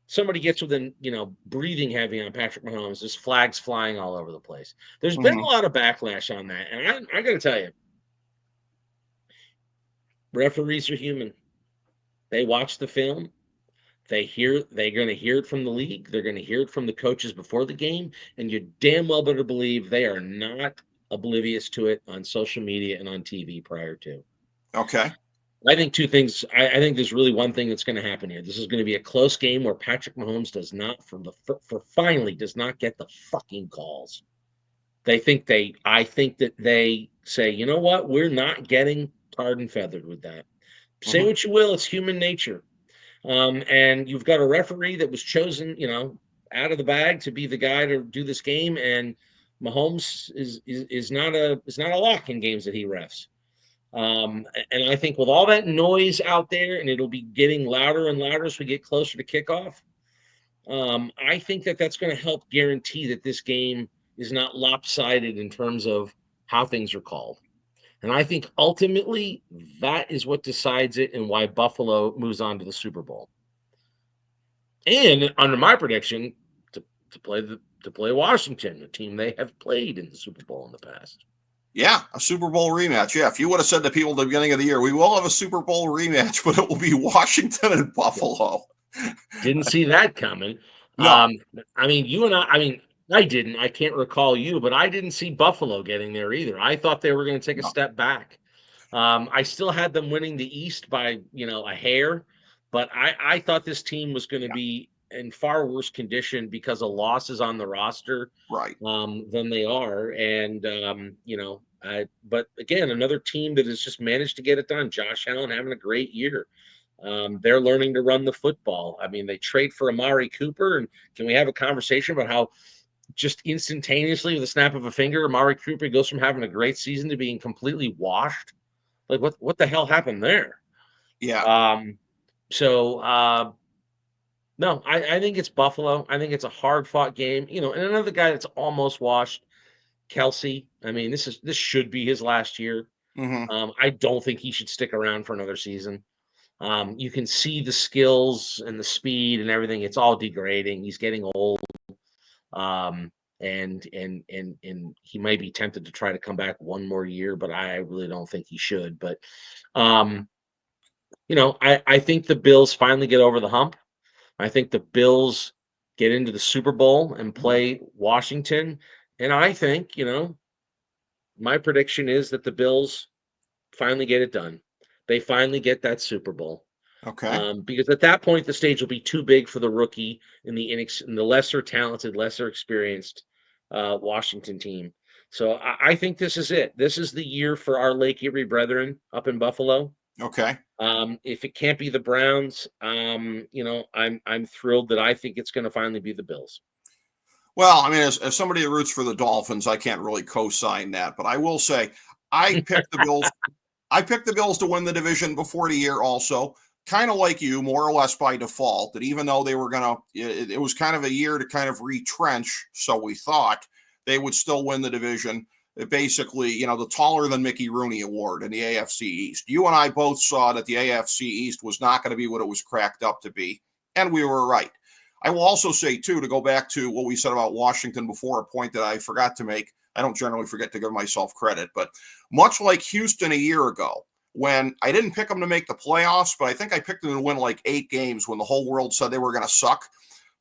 Somebody gets within, breathing heavy on Patrick Mahomes, there's flags flying all over the place. There's been a lot of backlash on that. And I got to tell you, referees are human. They watch the film. they're going to hear it from the league. They're going to hear it from the coaches before the game, and you damn well better believe they are not oblivious to it on social media and on TV prior to. Okay. I think two things. I think there's really one thing that's going to happen here. This is going to be a close game where Patrick Mahomes does not, for finally, does not get the fucking calls. I think that they say, you know what, we're not getting tarred and feathered with that. Say Hmm. what you will, it's human nature. And you've got a referee that was chosen, out of the bag to be the guy to do this game, and Mahomes is not a lock in games that he refs. And I think with all that noise out there, and it'll be getting louder and louder as we get closer to kickoff, I think that that's going to help guarantee that this game is not lopsided in terms of how things are called. And I think ultimately that is what decides it and why Buffalo moves on to the Super Bowl. And under my prediction, to play Washington, a team they have played in the Super Bowl in the past. Yeah, a Super Bowl rematch. Yeah, if you would have said to people at the beginning of the year, we will have a Super Bowl rematch, but it will be Washington and Buffalo. Didn't see that coming. No, Um, I mean, you and I mean, I didn't. I can't recall you, but I didn't see Buffalo getting there either. I thought they were going to take a no. step back. I still had them winning the East by, a hair, but I thought this team was going to Yeah, be in far worse condition because of losses on the roster right. than they are. And, but again, another team that has just managed to get it done. Josh Allen having a great year. They're learning to run the football. I mean, they trade for Amari Cooper, and can we have a conversation about how just instantaneously, with the snap of a finger, Amari Cooper goes from having a great season to being completely washed? Like, what the hell happened there? Yeah. Um, so no, I think it's Buffalo. I think it's a hard fought game. And another guy that's almost washed, Kelsey. I mean, this should be his last year. Hmm. I don't think he should stick around for another season. You can see the skills and the speed and everything. It's all degrading. He's getting old. Um, and he might be tempted to try to come back one more year, but I really don't think he should. But um, I think the Bills finally get over the hump. I think the Bills get into the Super Bowl and play Washington. And I think, my prediction is that the Bills finally get it done. They finally get that Super Bowl. Okay. Because at that point, the stage will be too big for the rookie and the lesser talented, lesser experienced Washington team. So I think this is it. This is the year for our Lake Erie brethren up in Buffalo. Okay. If it can't be the Browns, I'm thrilled that I think it's going to finally be the Bills. Well, I mean, as somebody that roots for the Dolphins, I can't really co-sign that, but I will say I picked the Bills. I picked the Bills to win the division before the year also. Kind of like you, more or less by default, that even though they were going to, it was kind of a year to kind of retrench, so we thought they would still win the division. Basically, the taller than Mickey Rooney award in the AFC East. You and I both saw that the AFC East was not going to be what it was cracked up to be, and we were right. I will also say, too, to go back to what we said about Washington before, a point that I forgot to make. I don't generally forget to give myself credit, but much like Houston a year ago, when I didn't pick them to make the playoffs, but I think I picked them to win like 8 games when the whole world said they were going to suck.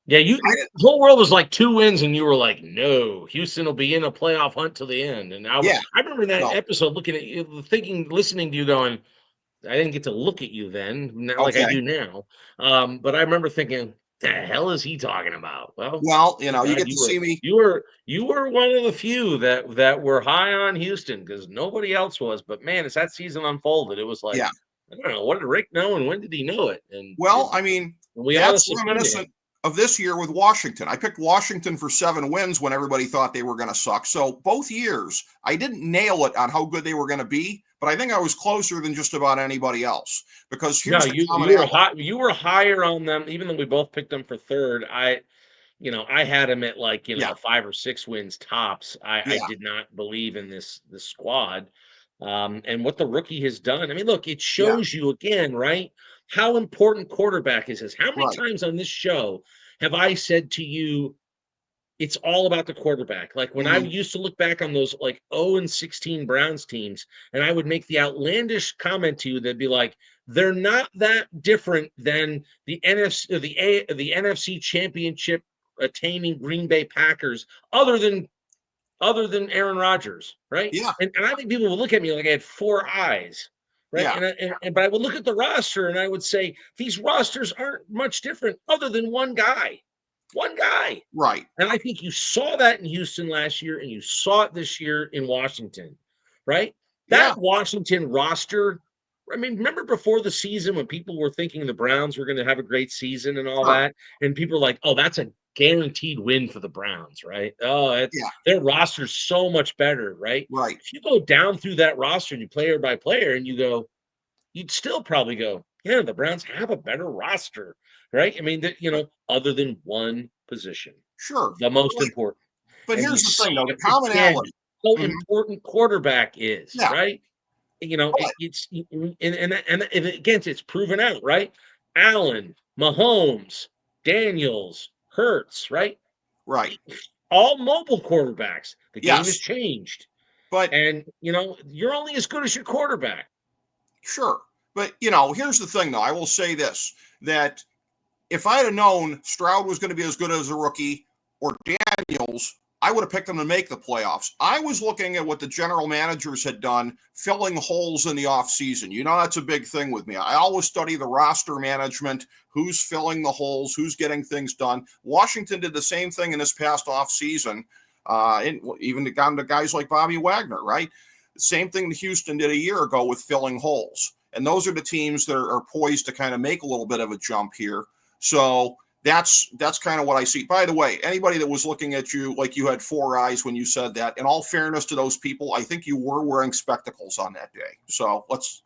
Yeah, the whole world was like 2 wins, and you were like, "No, Houston will be in a playoff hunt till the end." And Yeah, I remember that no, episode, looking at you, thinking, listening to you, going, I didn't get to look at you then, not like I okay. do now. But I remember thinking, "The hell is he talking about?" Well, Well, too you bad get to see me. you were one of the few that were high on Houston, because nobody else was. But man, as that season unfolded, it was like, Yeah. I don't know, what did Rick know and when did he know it? And Well, I mean, we ought to that's submit to reminiscent him. of this year with Washington. I picked Washington for 7 wins when everybody thought they were going to suck. So both years, I didn't nail it on how good they were going to be, but I think I was closer than just about anybody else. Because No, here's the you were commonality. high, you were higher on them, even though we both picked them for third. I had him at, like, Yeah, 5 or 6 wins tops. I yeah, did not believe in this squad, and what the rookie has done. I mean, look, it yeah, shows you again, right? How important quarterback is this? How many right. times on this show have I said to you, it's all about the quarterback. Like when I Hmm. used to look back on those like 0-16 Browns teams, and I would make the outlandish comment to you that'd be like, they're not that different than the NFC, the NFC Championship attaining Green Bay Packers, other than Aaron Rodgers, right? Yeah, And I think people would look at me like I had four eyes, right? yeah, But I would look at the roster and I would say these rosters aren't much different other than one guy. One guy. right. And I think you saw that in Houston last year, and you saw it this year in Washington, right? Yeah, That Washington roster, I mean, remember before the season when people were thinking the Browns were going to have a great season and all sure. that, and people were like, "Oh, that's a guaranteed win for the Browns," right? Oh, it's Yeah, their roster's so much better, right? right. If you go down through that roster and you player by player, and you go, you'd still probably go, "Yeah, the Browns have a better roster," right? I mean, other than one position, Sure. the most Right. important. But And you here's the saw thing, though, the it again, commonality. how Hmm. important quarterback is, Yeah, right? but And again, it's proven out, right? Allen, Mahomes, Daniels, Hurts, right? right. All mobile quarterbacks. The game has Yes, changed. but And, you're only as good as your quarterback. sure. But here's the thing, though. I will say this: that if I had known Stroud was going to be as good as a rookie or Daniels, I would have picked them to make the playoffs. I was looking at what the general managers had done, filling holes in the offseason. That's a big thing with me. I always study the roster management, who's filling the holes, who's getting things done. Washington did the same thing in this past offseason, and even down to guys like Bobby Wagner, right? The same thing Houston did a year ago with filling holes. And those are the teams that are poised to kind of make a little bit of a jump here. So that's kind of what I see. By the way, anybody that was looking at you like you had four eyes when you said that, in all fairness to those people, I think you were wearing spectacles on that day. So let's.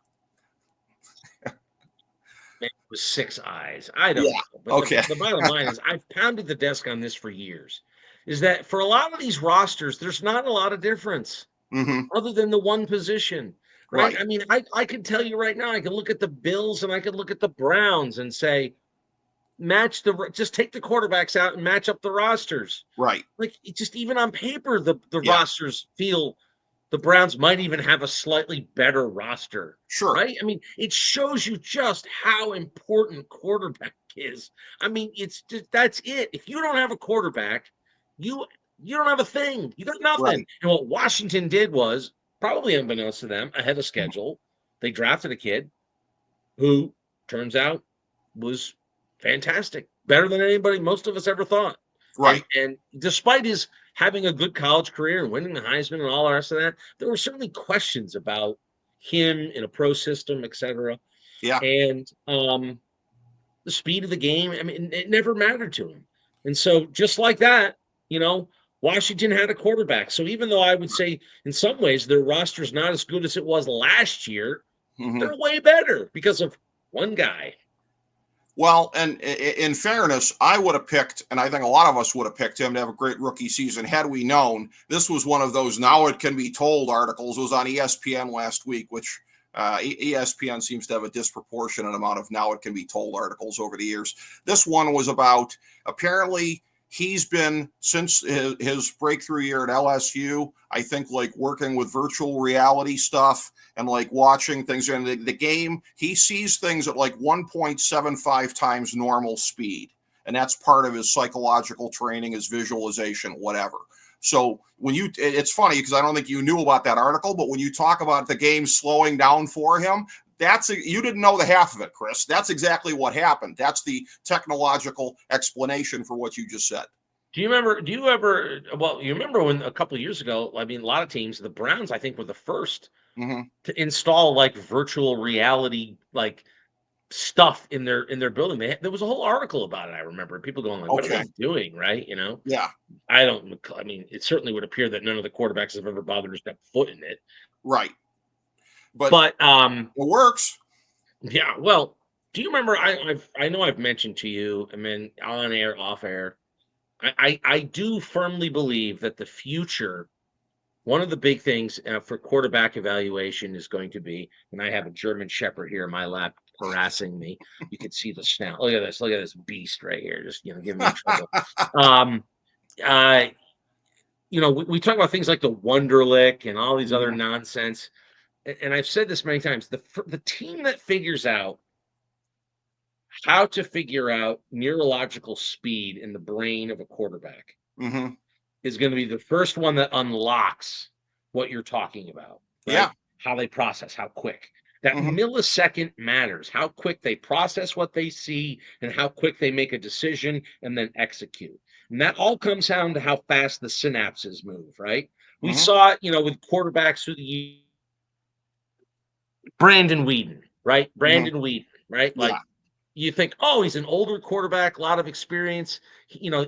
Maybe it was six eyes. I don't Yeah. know. But the, Okay. the bottom line is I've pounded the desk on this for years. Is that for a lot of these rosters, there's not a lot of difference Hmm. other than the one position, right? Right. I mean, I can tell you right now, I can look at the Bills and I can look at the Browns and say, just take the quarterbacks out and match up the rosters. Right. Like it just even on paper, the Yeah. rosters feel the Browns might even have a slightly better roster, Sure. right? I mean, it shows you just how important quarterback is. I mean, it's just that's it. If you don't have a quarterback, you you don't have a thing. You got nothing. Right. And what Washington did was probably unbeknownst to them, ahead of schedule, they drafted a kid who turns out was fantastic, better than anybody most of us ever thought. And Right. and despite his having a good college career and winning the Heisman and all the rest of that, there were certainly questions about him in a pro system, etc. Yeah. And the speed of the game, I mean, it never mattered to him. And so, just like that, you know, Washington had a quarterback. So even though I would say in some ways their roster's not as good as it was last year, Hmm. they're way better because of one guy. Well, and in fairness, I would have picked, and I think a lot of us would have picked him to have a great rookie season had we known. This was one of those now it can be told articles. It was on ESPN last week, which ESPN seems to have a disproportionate amount of now it can be told articles over the years. This one was about apparently he's been since his breakthrough year at LSU, I think like working with virtual reality stuff and like watching things in the game, he sees things at like 1.75 times normal speed. And that's part of his psychological training, his visualization, whatever. So it's funny because I don't think you knew about that article, but when you talk about the game slowing down for him, you didn't know the half of it, Chris. That's exactly what happened. That's the technological explanation for what you just said. Do you remember? Do you ever? Well, you remember when a couple of years ago? I mean, a lot of teams, the Browns, I think, were the first Mm-hmm. to install like virtual reality, like stuff in their building. There was a whole article about it. I remember people going like, "What are Okay. they doing?" Right? Yeah. I don't. I mean, it certainly would appear that none of the quarterbacks have ever bothered to step foot in it. Right. But But it works. yeah. Well, do you remember? I know I've mentioned to you, I mean, on air, off air. I do firmly believe that the future, one of the big things for quarterback evaluation is going to be, and I have a German Shepherd here in my lap harassing me. You can see the snout. Look at this. Look at this beast right here. Just giving me trouble. Um, uh, we talk about things like the Wonderlic and all these other Mhm. nonsense. And I've said this many times, the team that figures out how to figure out neurological speed in the brain of a quarterback Mhm. is going to be the first one that unlocks what you're talking about, right? Yeah. How they process, how quick. That Mhm. millisecond matters, how quick they process what they see and how quick they make a decision and then execute. And that all comes down to how fast the synapses move, right? We Mhm. saw it, with quarterbacks through the Brandon Weeden, right? Mhm. Brandon Weeden, right? Yeah. Like you think, oh, he's an older quarterback, a lot of experience.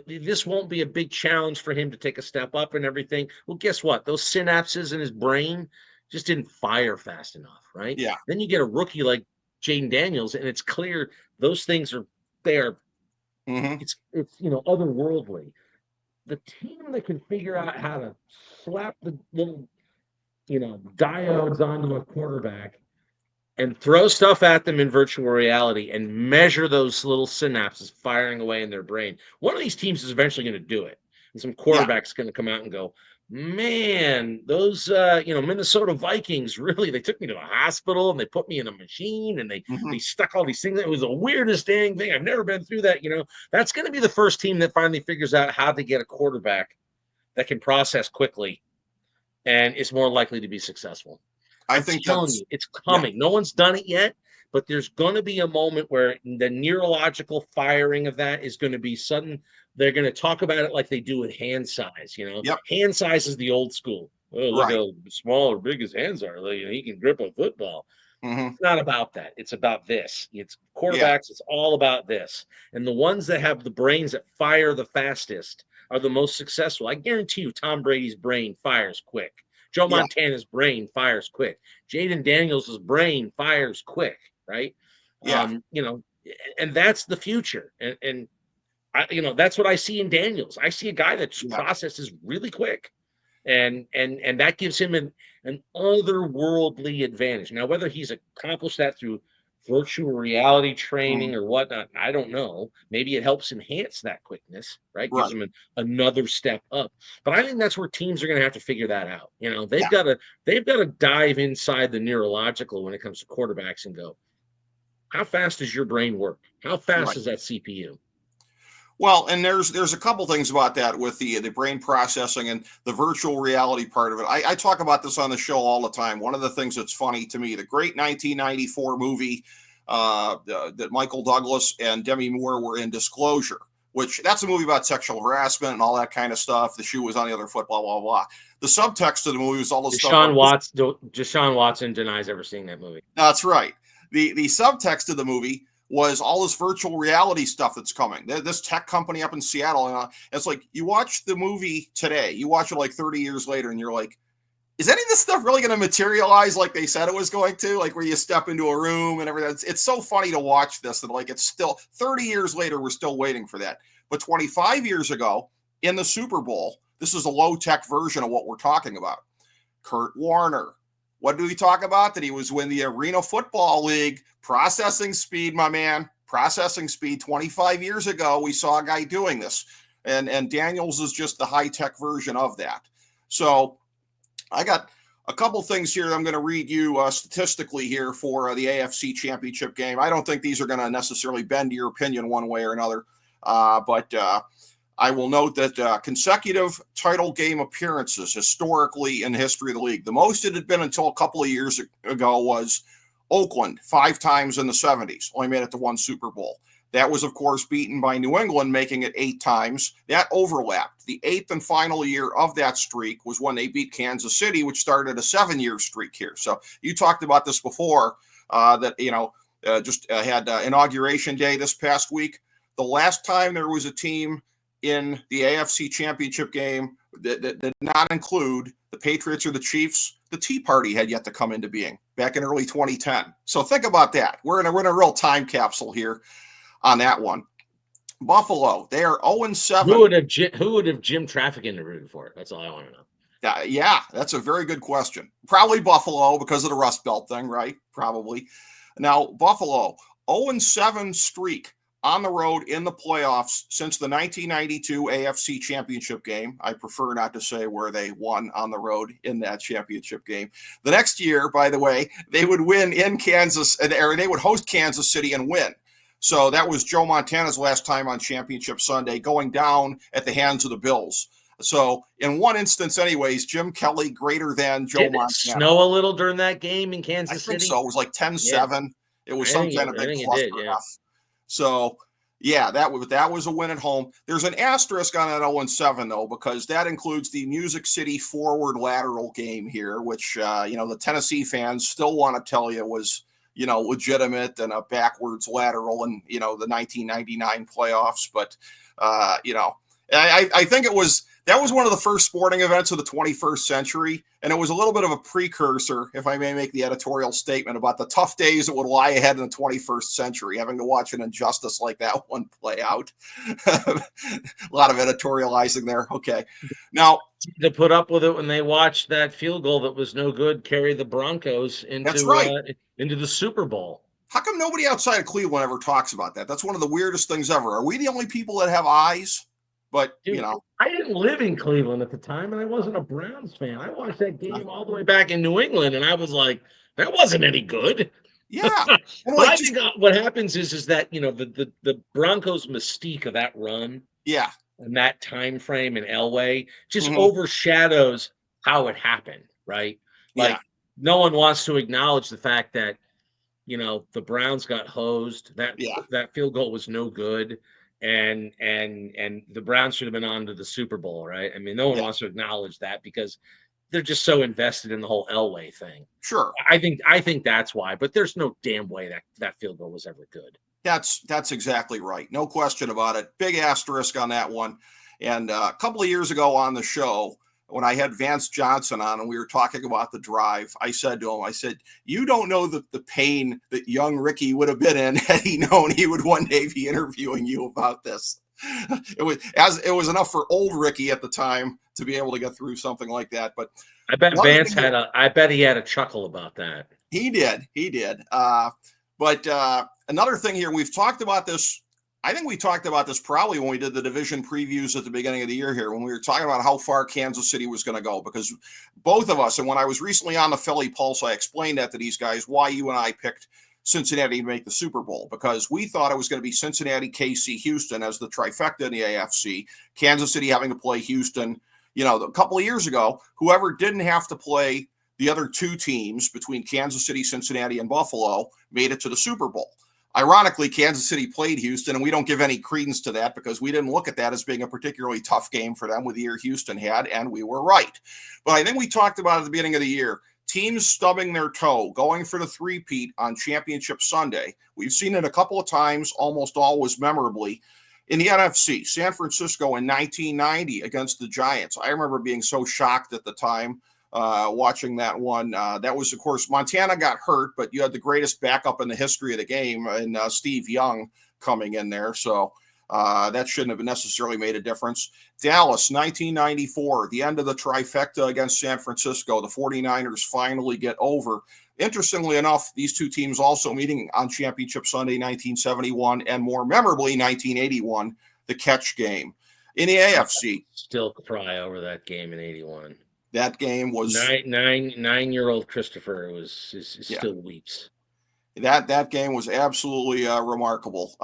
This won't be a big challenge for him to take a step up and everything. Well, guess what? Those synapses in his brain just didn't fire fast enough, right? Yeah. Then you get a rookie like Jaden Daniels, and it's clear those things are there. Mhm. It's otherworldly. The team that can figure out how to slap the little diodes onto a quarterback and throw stuff at them in virtual reality and measure those little synapses firing away in their brain. One of these teams is eventually going to do it. And some Yeah. quarterback's going to come out and go, man, those Minnesota Vikings really they took me to a hospital and they put me in a machine and they Mhm. stuck all these things. It was the weirdest dang thing. I've never been through that. That's going to be the first team that finally figures out how to get a quarterback that can process quickly and is more likely to be successful. I I'm think telling that's you, it's yeah. coming. No one's done it yet, but there's going to be a moment where the neurological firing of that is going to be sudden. They're going to talk about it like they do with hand size. Yep. Hand size is the old school. Oh, look Right. how small or big his hands are. Like, he can grip a football. Mhm. It's not about that. It's about this. It's Yeah. quarterbacks. It's all about this. And the ones that have the brains that fire the fastest are the most successful. I guarantee you, Tom Brady's brain fires quick. Joe Yeah. Montana's brain fires quick. Jaden Daniels' brain fires quick, right? Yeah. And that's the future. And that's what I see in Daniels. I see a guy that Yeah. processes really quick and that gives him an otherworldly advantage. Now, whether he's accomplished that through virtual reality Mhm. training or whatnot, I don't know. Maybe it helps enhance that quickness, right? Gives Right. him another step up. But I think that's where teams are going to have to figure that out. Yeah. They've got to dive inside the neurological when it comes to quarterbacks and go, how fast does your brain work? How fast Right. is that CPU? Well, and there's a couple things about that with the brain processing and the virtual reality part of it. I talk about this on the show all the time. One of the things that's funny to me, the great 1994 movie that Michael Douglas and Demi Moore were in, Disclosure, which that's a movie about sexual harassment and all that kind of stuff. The shoe was on the other foot, blah blah blah. The subtext of the movie was all the stuff like this. Deshaun Watson denies ever seeing that movie. That's right. The subtext of the movie was all this virtual reality stuff that's coming. This tech company up in Seattle, and it's like you watch the movie today, you watch it like 30 years later, and you're like, is any of this stuff really going to materialize like they said it was going to? Like where you step into a room and everything. It's so funny to watch this that like it's still 30 years later, we're still waiting for that. But 25 years ago in the Super Bowl, this is a low tech version of what we're talking about. Kurt Warner. What do we talk about? That he was in the Arena Football League. Processing speed, my man. Processing speed. 25 years ago, we saw a guy doing this. And Daniels is just the high-tech version of that. So I got a couple things here that I'm going to read you statistically here for the AFC Championship game. I don't think these are going to necessarily bend your opinion one way or another. But I will note that consecutive title game appearances historically in the history of the league, the most it had been until a couple of years ago was Oakland, 5 times in the 70s, only made it to one Super Bowl. That was, of course, beaten by New England, making it 8 times. That overlapped. The eighth and final year of that streak was when they beat Kansas City, which started a 7-year streak here. So you talked about this before, that, just had Inauguration Day this past week. The last time there was a team in the AFC Championship game that did not include the Patriots or the Chiefs, the Tea Party had yet to come into being back in early 2010. So think about that. We're in a real time capsule here on that one. Buffalo, they are 0-7. Who would have Jim Trafficking rooted for? That's all I want to know. Yeah, that's a very good question. Probably Buffalo because of the Rust Belt thing, right? Probably. Now, Buffalo, 0-7 streak on the road in the playoffs since the 1992 AFC Championship game. I prefer not to say where they won on the road in that championship game. The next year, by the way, they would win in Kansas, or they would host Kansas City and win. So that was Joe Montana's last time on Championship Sunday, going down at the hands of the Bills. So in one instance, anyways, Jim Kelly greater than Joe Did it Montana. snow a little during that game in I Kansas think City? so. It was like 10-7. It was some kind of I big think it cluster did, yeah. F. So, yeah, that was a win at home. There's an asterisk on that 0-7, though, because that includes the Music City forward lateral game here, which, the Tennessee fans still want to tell you was, legitimate and a backwards lateral in, the 1999 playoffs. But, I think that was one of the first sporting events of the 21st century, and it was a little bit of a precursor, if I may make the editorial statement, about the tough days that would lie ahead in the 21st century, having to watch an injustice like that one play out. A lot of editorializing there. Okay. Now, to put up with it when they watched that field goal that was no good carry the Broncos that's right. Into the Super Bowl. How come nobody outside of Cleveland ever talks about that? That's one of the weirdest things ever. Are we the only people that have eyes? But, Dude, I didn't live in Cleveland at the time, and I wasn't a Browns fan. I watched that game all the way back in New England, and I was like, that wasn't any good. Yeah. But I think what happens is that, the Broncos' mystique of that run, yeah, and that time frame in Elway just overshadows how it happened, right? Like, no one wants to acknowledge the fact that, the Browns got hosed. That field goal was no good. And the Browns should have been on to the Super Bowl, right? I mean, no one wants to acknowledge that because they're just so invested in the whole Elway thing. Sure. I think that's why, but there's no damn way that field goal was ever good. That's exactly right. No question about it. Big asterisk on that one. And a couple of years ago on the show, when I had Vance Johnson on and we were talking about the drive, I said to him, you don't know the pain that young Ricky would have been in had he known he would one day be interviewing you about this. It was enough for old Ricky at the time to be able to get through something like that. But I bet I bet he had a chuckle about that. He did. But another thing here, we've talked about this. I think we talked about this probably when we did the division previews at the beginning of the year here, when we were talking about how far Kansas City was going to go, because both of us, and when I was recently on the Philly Pulse, I explained that to these guys, why you and I picked Cincinnati to make the Super Bowl, because we thought it was going to be Cincinnati, KC, Houston as the trifecta in the AFC, Kansas City having to play Houston. A couple of years ago, whoever didn't have to play the other two teams between Kansas City, Cincinnati, and Buffalo made it to the Super Bowl. Ironically, Kansas City played Houston, and we don't give any credence to that because we didn't look at that as being a particularly tough game for them with the year Houston had, and we were right. But I think we talked about at the beginning of the year, teams stubbing their toe, going for the three-peat on Championship Sunday. We've seen it a couple of times, almost always memorably. In the NFC, San Francisco in 1990 against the Giants. I remember being so shocked at the time watching that one. That was, of course, Montana got hurt, but you had the greatest backup in the history of the game in Steve Young coming in there. So that shouldn't have necessarily made a difference. Dallas, 1994, the end of the trifecta against San Francisco. The 49ers finally get over. Interestingly enough, these two teams also meeting on Championship Sunday, 1971, and more memorably, 1981, the catch game. In the AFC. Still cry over that game in 81. That game was 9-year-old Christopher still weeps. That game was absolutely remarkable.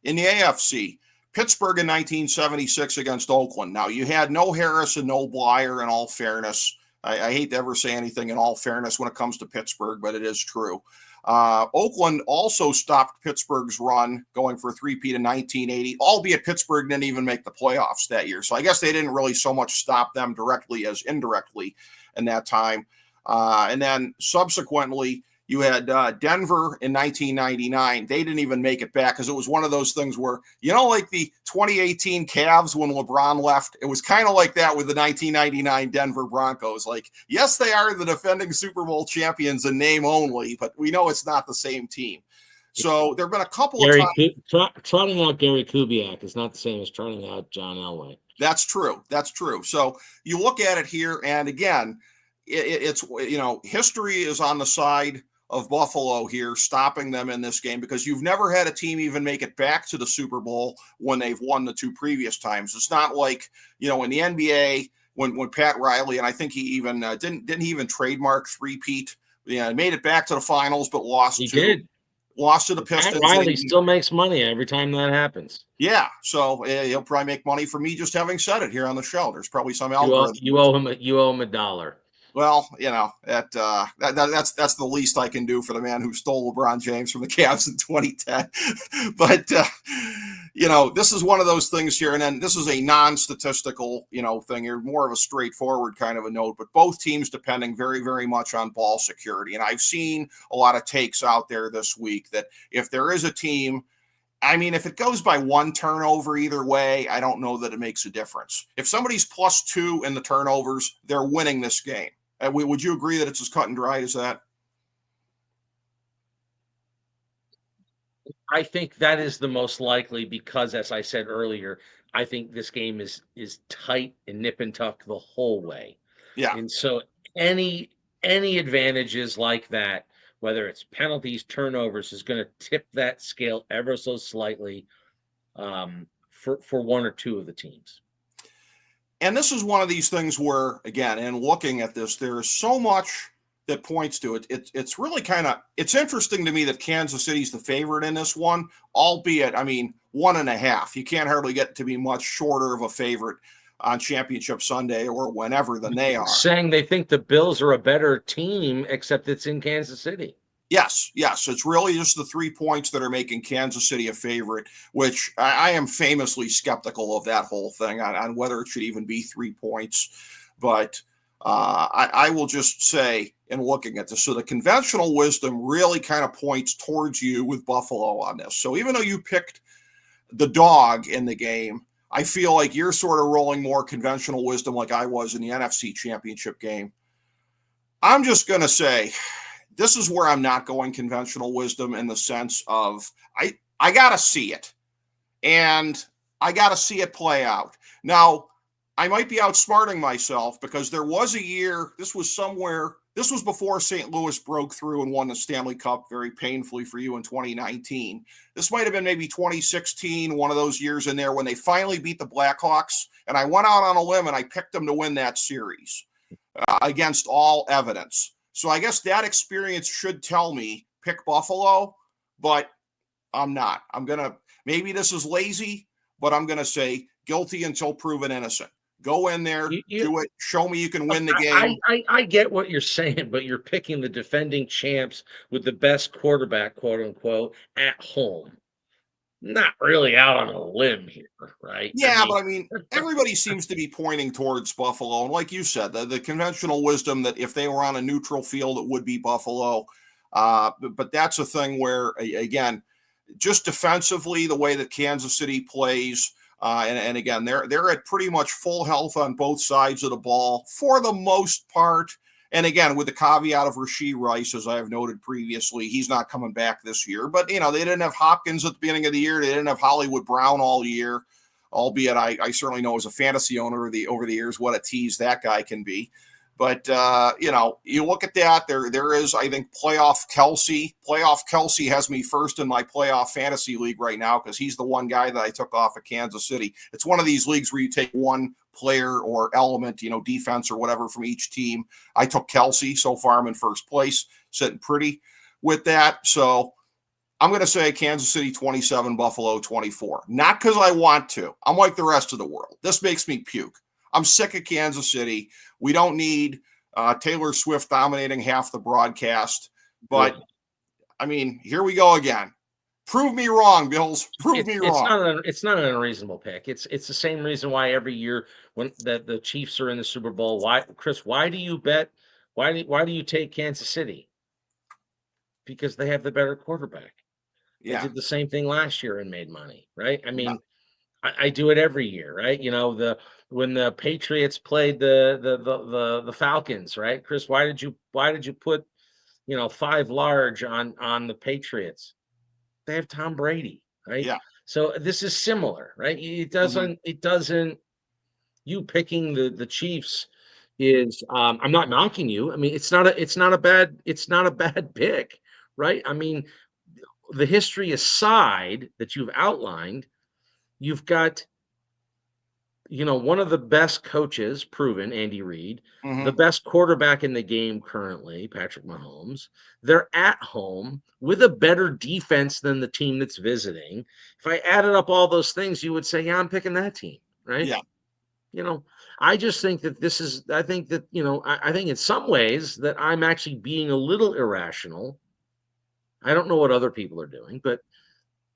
In the AFC, Pittsburgh in 1976 against Oakland. Now, you had no Harris and no Blyer, in all fairness. I hate to ever say anything in all fairness when it comes to Pittsburgh, but it is true. Oakland also stopped Pittsburgh's run going for a three-peat in 1980, albeit Pittsburgh didn't even make the playoffs that year. So I guess they didn't really so much stop them directly as indirectly in that time. And then subsequently, you had Denver in 1999. They didn't even make it back because it was one of those things where, like the 2018 Cavs when LeBron left, it was kind of like that with the 1999 Denver Broncos. Like, yes, they are the defending Super Bowl champions in name only, but we know it's not the same team. So there have been a couple of times. Trotting out Gary Kubiak is not the same as trotting out John Elway. That's true. So you look at it here, and again, it's history is on the side of Buffalo here, stopping them in this game, because you've never had a team even make it back to the Super Bowl when they've won the two previous times. It's not like, in the NBA when Pat Riley, and I think he even didn't he even trademark three-peat. Yeah, made it back to the finals, but He did. lost to the Pat Pistons. Riley still makes money every time that happens. Yeah, so he'll probably make money for me just having said it here on the show. There's probably some You owe, algorithm. you owe him $1. Well, that's the least I can do for the man who stole LeBron James from the Cavs in 2010. But this is one of those things here, and then this is a non-statistical thing here, more of a straightforward kind of a note. But both teams depending very, very much on ball security, and I've seen a lot of takes out there this week that if there is a team. I mean, if it goes by one turnover either way, I don't know that it makes a difference. If somebody's +2 in the turnovers, they're winning this game. Would you agree that it's as cut and dry as that? I think that is the most likely because, as I said earlier, I think this game is tight and nip and tuck the whole way. Yeah. And so any advantages like that, whether it's penalties, turnovers, is going to tip that scale ever so slightly for one or two of the teams. And this is one of these things where, again, in looking at this, there is so much that points to it. It's really it's interesting to me that Kansas City's the favorite in this one, albeit, 1.5. You can't hardly get to be much shorter of a favorite on Championship Sunday or whenever than they are. Saying they think the Bills are a better team, except it's in Kansas City. Yes. It's really just the 3 points that are making Kansas City a favorite, which I am famously skeptical of that whole thing on whether it should even be 3 points. But I will just say, in looking at this, so the conventional wisdom really kind of points towards you with Buffalo on this. So even though you picked the dog in the game, I feel like you're sort of rolling more conventional wisdom like I was in the NFC Championship game. I'm just going to say, this is where I'm not going conventional wisdom in the sense of I got to see it. And I got to see it play out. Now, I might be outsmarting myself because there was a year, this was before St. Louis broke through and won the Stanley Cup very painfully for you in 2019. This might have been maybe 2016, one of those years in there when they finally beat the Blackhawks. And I went out on a limb and I picked them to win that series against all evidence. So I guess that experience should tell me pick Buffalo, but I'm not. Maybe this is lazy, but I'm going to say guilty until proven innocent. Go in there, do it, show me you can win the game. I get what you're saying, but you're picking the defending champs with the best quarterback, quote unquote, at home. Not really out on a limb here, right? Yeah, but everybody seems to be pointing towards Buffalo. And like you said, the conventional wisdom that if they were on a neutral field, it would be Buffalo. But that's a thing where, again, just defensively, the way that Kansas City plays, and again, they're at pretty much full health on both sides of the ball for the most part. And again, with the caveat of Rashee Rice, as I have noted previously, he's not coming back this year. But, they didn't have Hopkins at the beginning of the year. They didn't have Hollywood Brown all year, albeit I certainly know as a fantasy owner over the years what a tease that guy can be. But, you look at that, there is, I think, playoff Kelsey. Playoff Kelsey has me first in my playoff fantasy league right now because he's the one guy that I took off of Kansas City. It's one of these leagues where you take one player or element, defense or whatever from each team. I took Kelsey. So far, I'm in first place, sitting pretty with that. So I'm going to say Kansas City 27, Buffalo 24. Not because I want to. I'm like the rest of the world. This makes me puke. I'm sick of Kansas City. We don't need Taylor Swift dominating half the broadcast. But, here we go again. Prove me wrong, Bills. Prove me wrong. It's not an unreasonable pick. It's the same reason why every year when the Chiefs are in the Super Bowl, why do you bet? Why do you take Kansas City? Because they have the better quarterback. Yeah. They did the same thing last year and made money, right? I do it every year, right? When the Patriots played the Falcons, right? Chris, why did you put 5 large on the Patriots? They have Tom Brady, right? Yeah. So this is similar, right? It doesn't you picking the Chiefs is I'm not knocking you. It's not a bad pick. right? I mean, the history aside that you've outlined, you've got, one of the best coaches proven, Andy Reid, the Hmm. best quarterback in the game currently, Patrick Mahomes. They're at home with a better defense than the team that's visiting. If I added up all those things, you would say, yeah, I'm picking that team, right? Yeah. You know, I just think that I think that, I think in some ways that I'm actually being a little irrational. I don't know what other people are doing, but,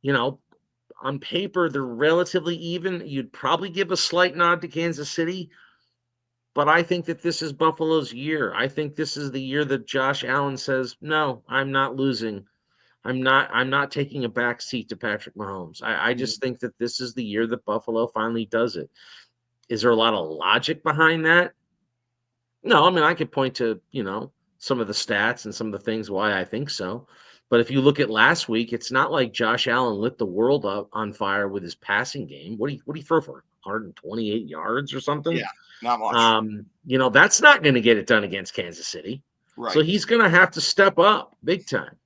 you know, on paper, they're relatively even. You'd probably give a slight nod to Kansas City, but I think that this is Buffalo's year. I think this is the year that Josh Allen says, "No, I'm not losing. I'm not taking a back seat to Patrick Mahomes." I Mhm. just think that this is the year that Buffalo finally does it. Is there a lot of logic behind that? No, I mean, I could point to, some of the stats and some of the things why I think so. But if you look at last week, it's not like Josh Allen lit the world up on fire with his passing game. What do you throw for? 128 yards or something? Yeah. Not much. That's not going to get it done against Kansas City. So Right. he's going to have to step up big time.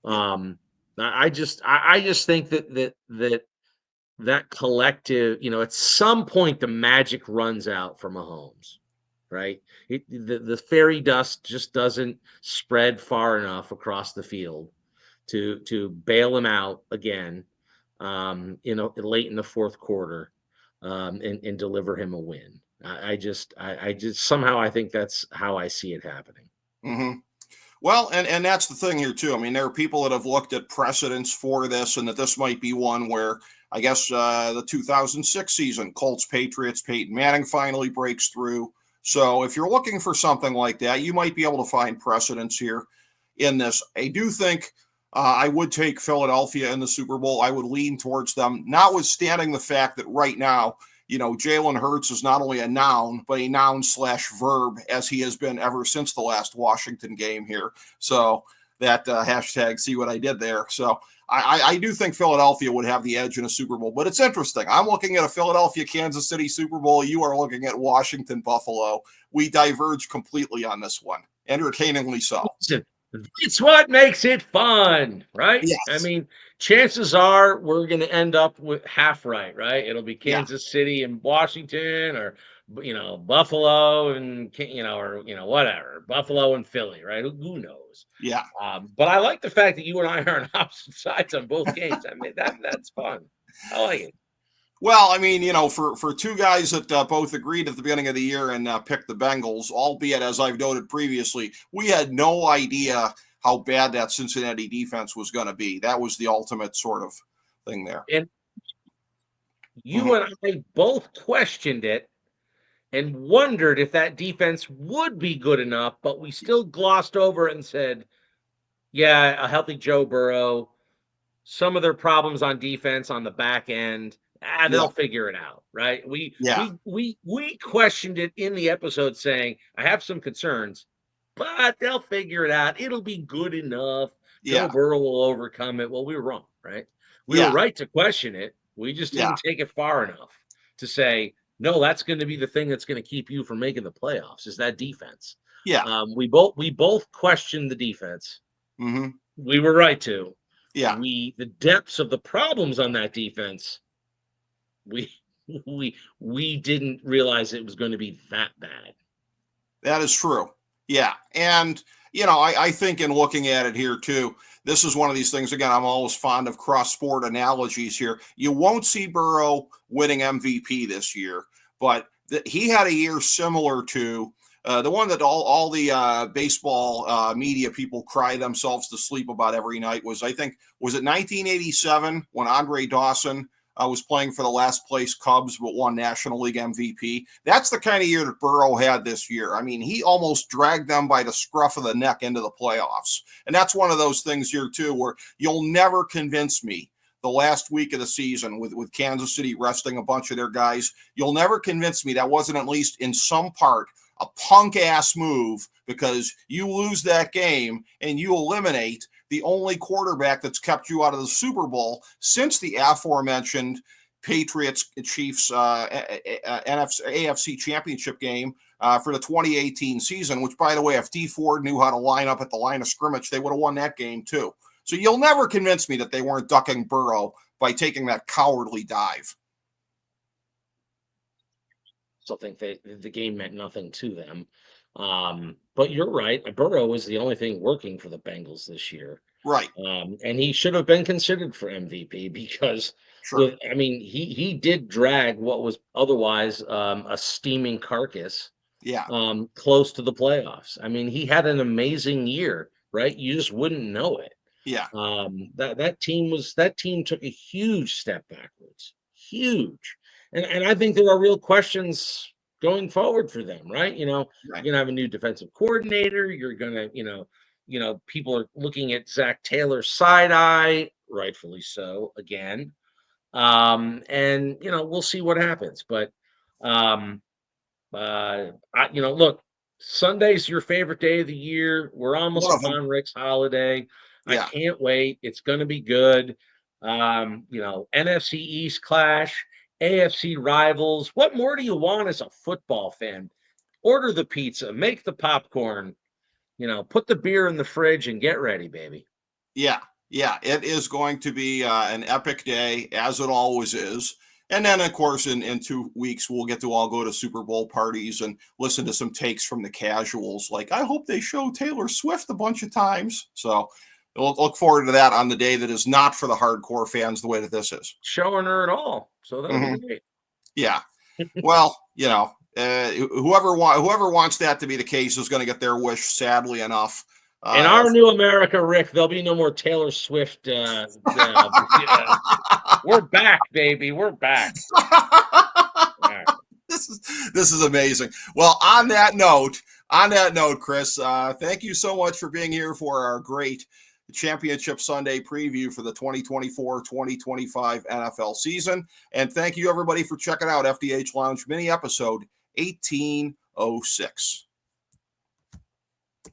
Yeah. Um, I just think that collective, at some point the magic runs out for Mahomes, right? The fairy dust just doesn't spread far enough across the field to bail him out again, late in the fourth quarter, and deliver him a win. I just somehow I think that's how I see it happening. Hmm. Well, and that's the thing here too. I mean, there are people that have looked at precedents for this, and that this might be one where I guess the 2006 season, Colts Patriots, Peyton Manning finally breaks through. So if you're looking for something like that, you might be able to find precedents here in this. I do think I would take Philadelphia in the Super Bowl. I would lean towards them, notwithstanding the fact that right now, Jalen Hurts is not only a noun, but a noun slash verb, as he has been ever since the last Washington game here. So that hashtag, see what I did there. So I do think Philadelphia would have the edge in a Super Bowl, but it's interesting. I'm looking at a Philadelphia Kansas City Super Bowl. You are looking at Washington Buffalo. We diverge completely on this one, entertainingly so. Listen, it's what makes it fun, right? I Yes. mean, chances are we're going to end up with half right, right? It'll be Yeah. Kansas City and Washington, or Buffalo and or whatever, Buffalo and Philly, right? Who knows? Yeah. But I like the fact that you and I are on opposite sides on both games. I mean, that's fun. I like it. Well, I mean, for two guys that both agreed at the beginning of the year and picked the Bengals, albeit as I've noted previously, we had no idea how bad that Cincinnati defense was going to be. That was the ultimate sort of thing there. And Hmm. you and I both questioned it and wondered if that defense would be good enough, but we still glossed over it and said, yeah, a healthy Joe Burrow, some of their problems on defense on the back end, Yeah. they'll figure it out, right? We Yeah. we we we questioned it in the episode saying, I have some concerns, but they'll figure it out. It'll be good enough. Joe Yeah. Burrow will overcome it. Well, we were wrong, right? We were Yeah. right to question it. We just Yeah. didn't take it far enough to say, no, that's going to be the thing that's going to keep you from making the playoffs, is that defense. Yeah. We both questioned the defense. Hmm. We were right to. Yeah. The depths of the problems on that defense, we we didn't realize it was going to be that bad. That is true. Yeah. And, I think in looking at it here too, this is one of these things. Again, I'm always fond of cross sport analogies here. You won't see Burrow winning MVP this year, but he had a year similar to the one that all the baseball media people cry themselves to sleep about every night was, I think, was it 1987 when Andre Dawson was playing for the last place Cubs, but won National League MVP. That's the kind of year that Burrow had this year. I mean, he almost dragged them by the scruff of the neck into the playoffs. And that's one of those things here, too, where you'll never convince me the last week of the season with Kansas City resting a bunch of their guys. You'll never convince me that wasn't at least in some part a punk ass move, because you lose that game and you eliminate the only quarterback that's kept you out of the Super Bowl since the aforementioned Patriots Chiefs AFC Championship game for the 2018 season, which, by the way, if D Ford knew how to line up at the line of scrimmage, they would have won that game too. So you'll never convince me that they weren't ducking Burrow by taking that cowardly dive. Still think the game meant nothing to them. But you're right. Burrow was the only thing working for the Bengals this year. Right. And he should have been considered for MVP because Sure. he did drag what was otherwise a steaming carcass Yeah. close to the playoffs. I mean, he had an amazing year, right? You just wouldn't know it. Yeah. That team took a huge step backwards. Huge. And I think there are real questions going forward for them, right? You're gonna have a new defensive coordinator. You're gonna, people are looking at Zach Taylor's side eye, rightfully so, again. And we'll see what happens. But look, Sunday's your favorite day of the year. We're almost One of them. upon Rick's holiday. I Yeah. can't wait. It's going to be good. NFC East clash, AFC rivals. What more do you want as a football fan? Order the pizza, make the popcorn, put the beer in the fridge and get ready, baby. Yeah. Yeah. It is going to be an epic day, as it always is. And then, of course, in 2 weeks, we'll get to all go to Super Bowl parties and listen to some takes from the casuals. Like, I hope they show Taylor Swift a bunch of times. So we'll look forward to that on the day that is not for the hardcore fans the way that this is. Showing her at all. So that'll be great. Yeah. Well, whoever wants that to be the case is going to get their wish, sadly enough. In our new America, Rick, there'll be no more Taylor Swift. We're back, baby. We're back. Right. This is amazing. Well, on that note, Chris, thank you so much for being here for our great Championship Sunday preview for the 2024-2025 NFL season. And thank you, everybody, for checking out FDH Lounge mini episode 1806.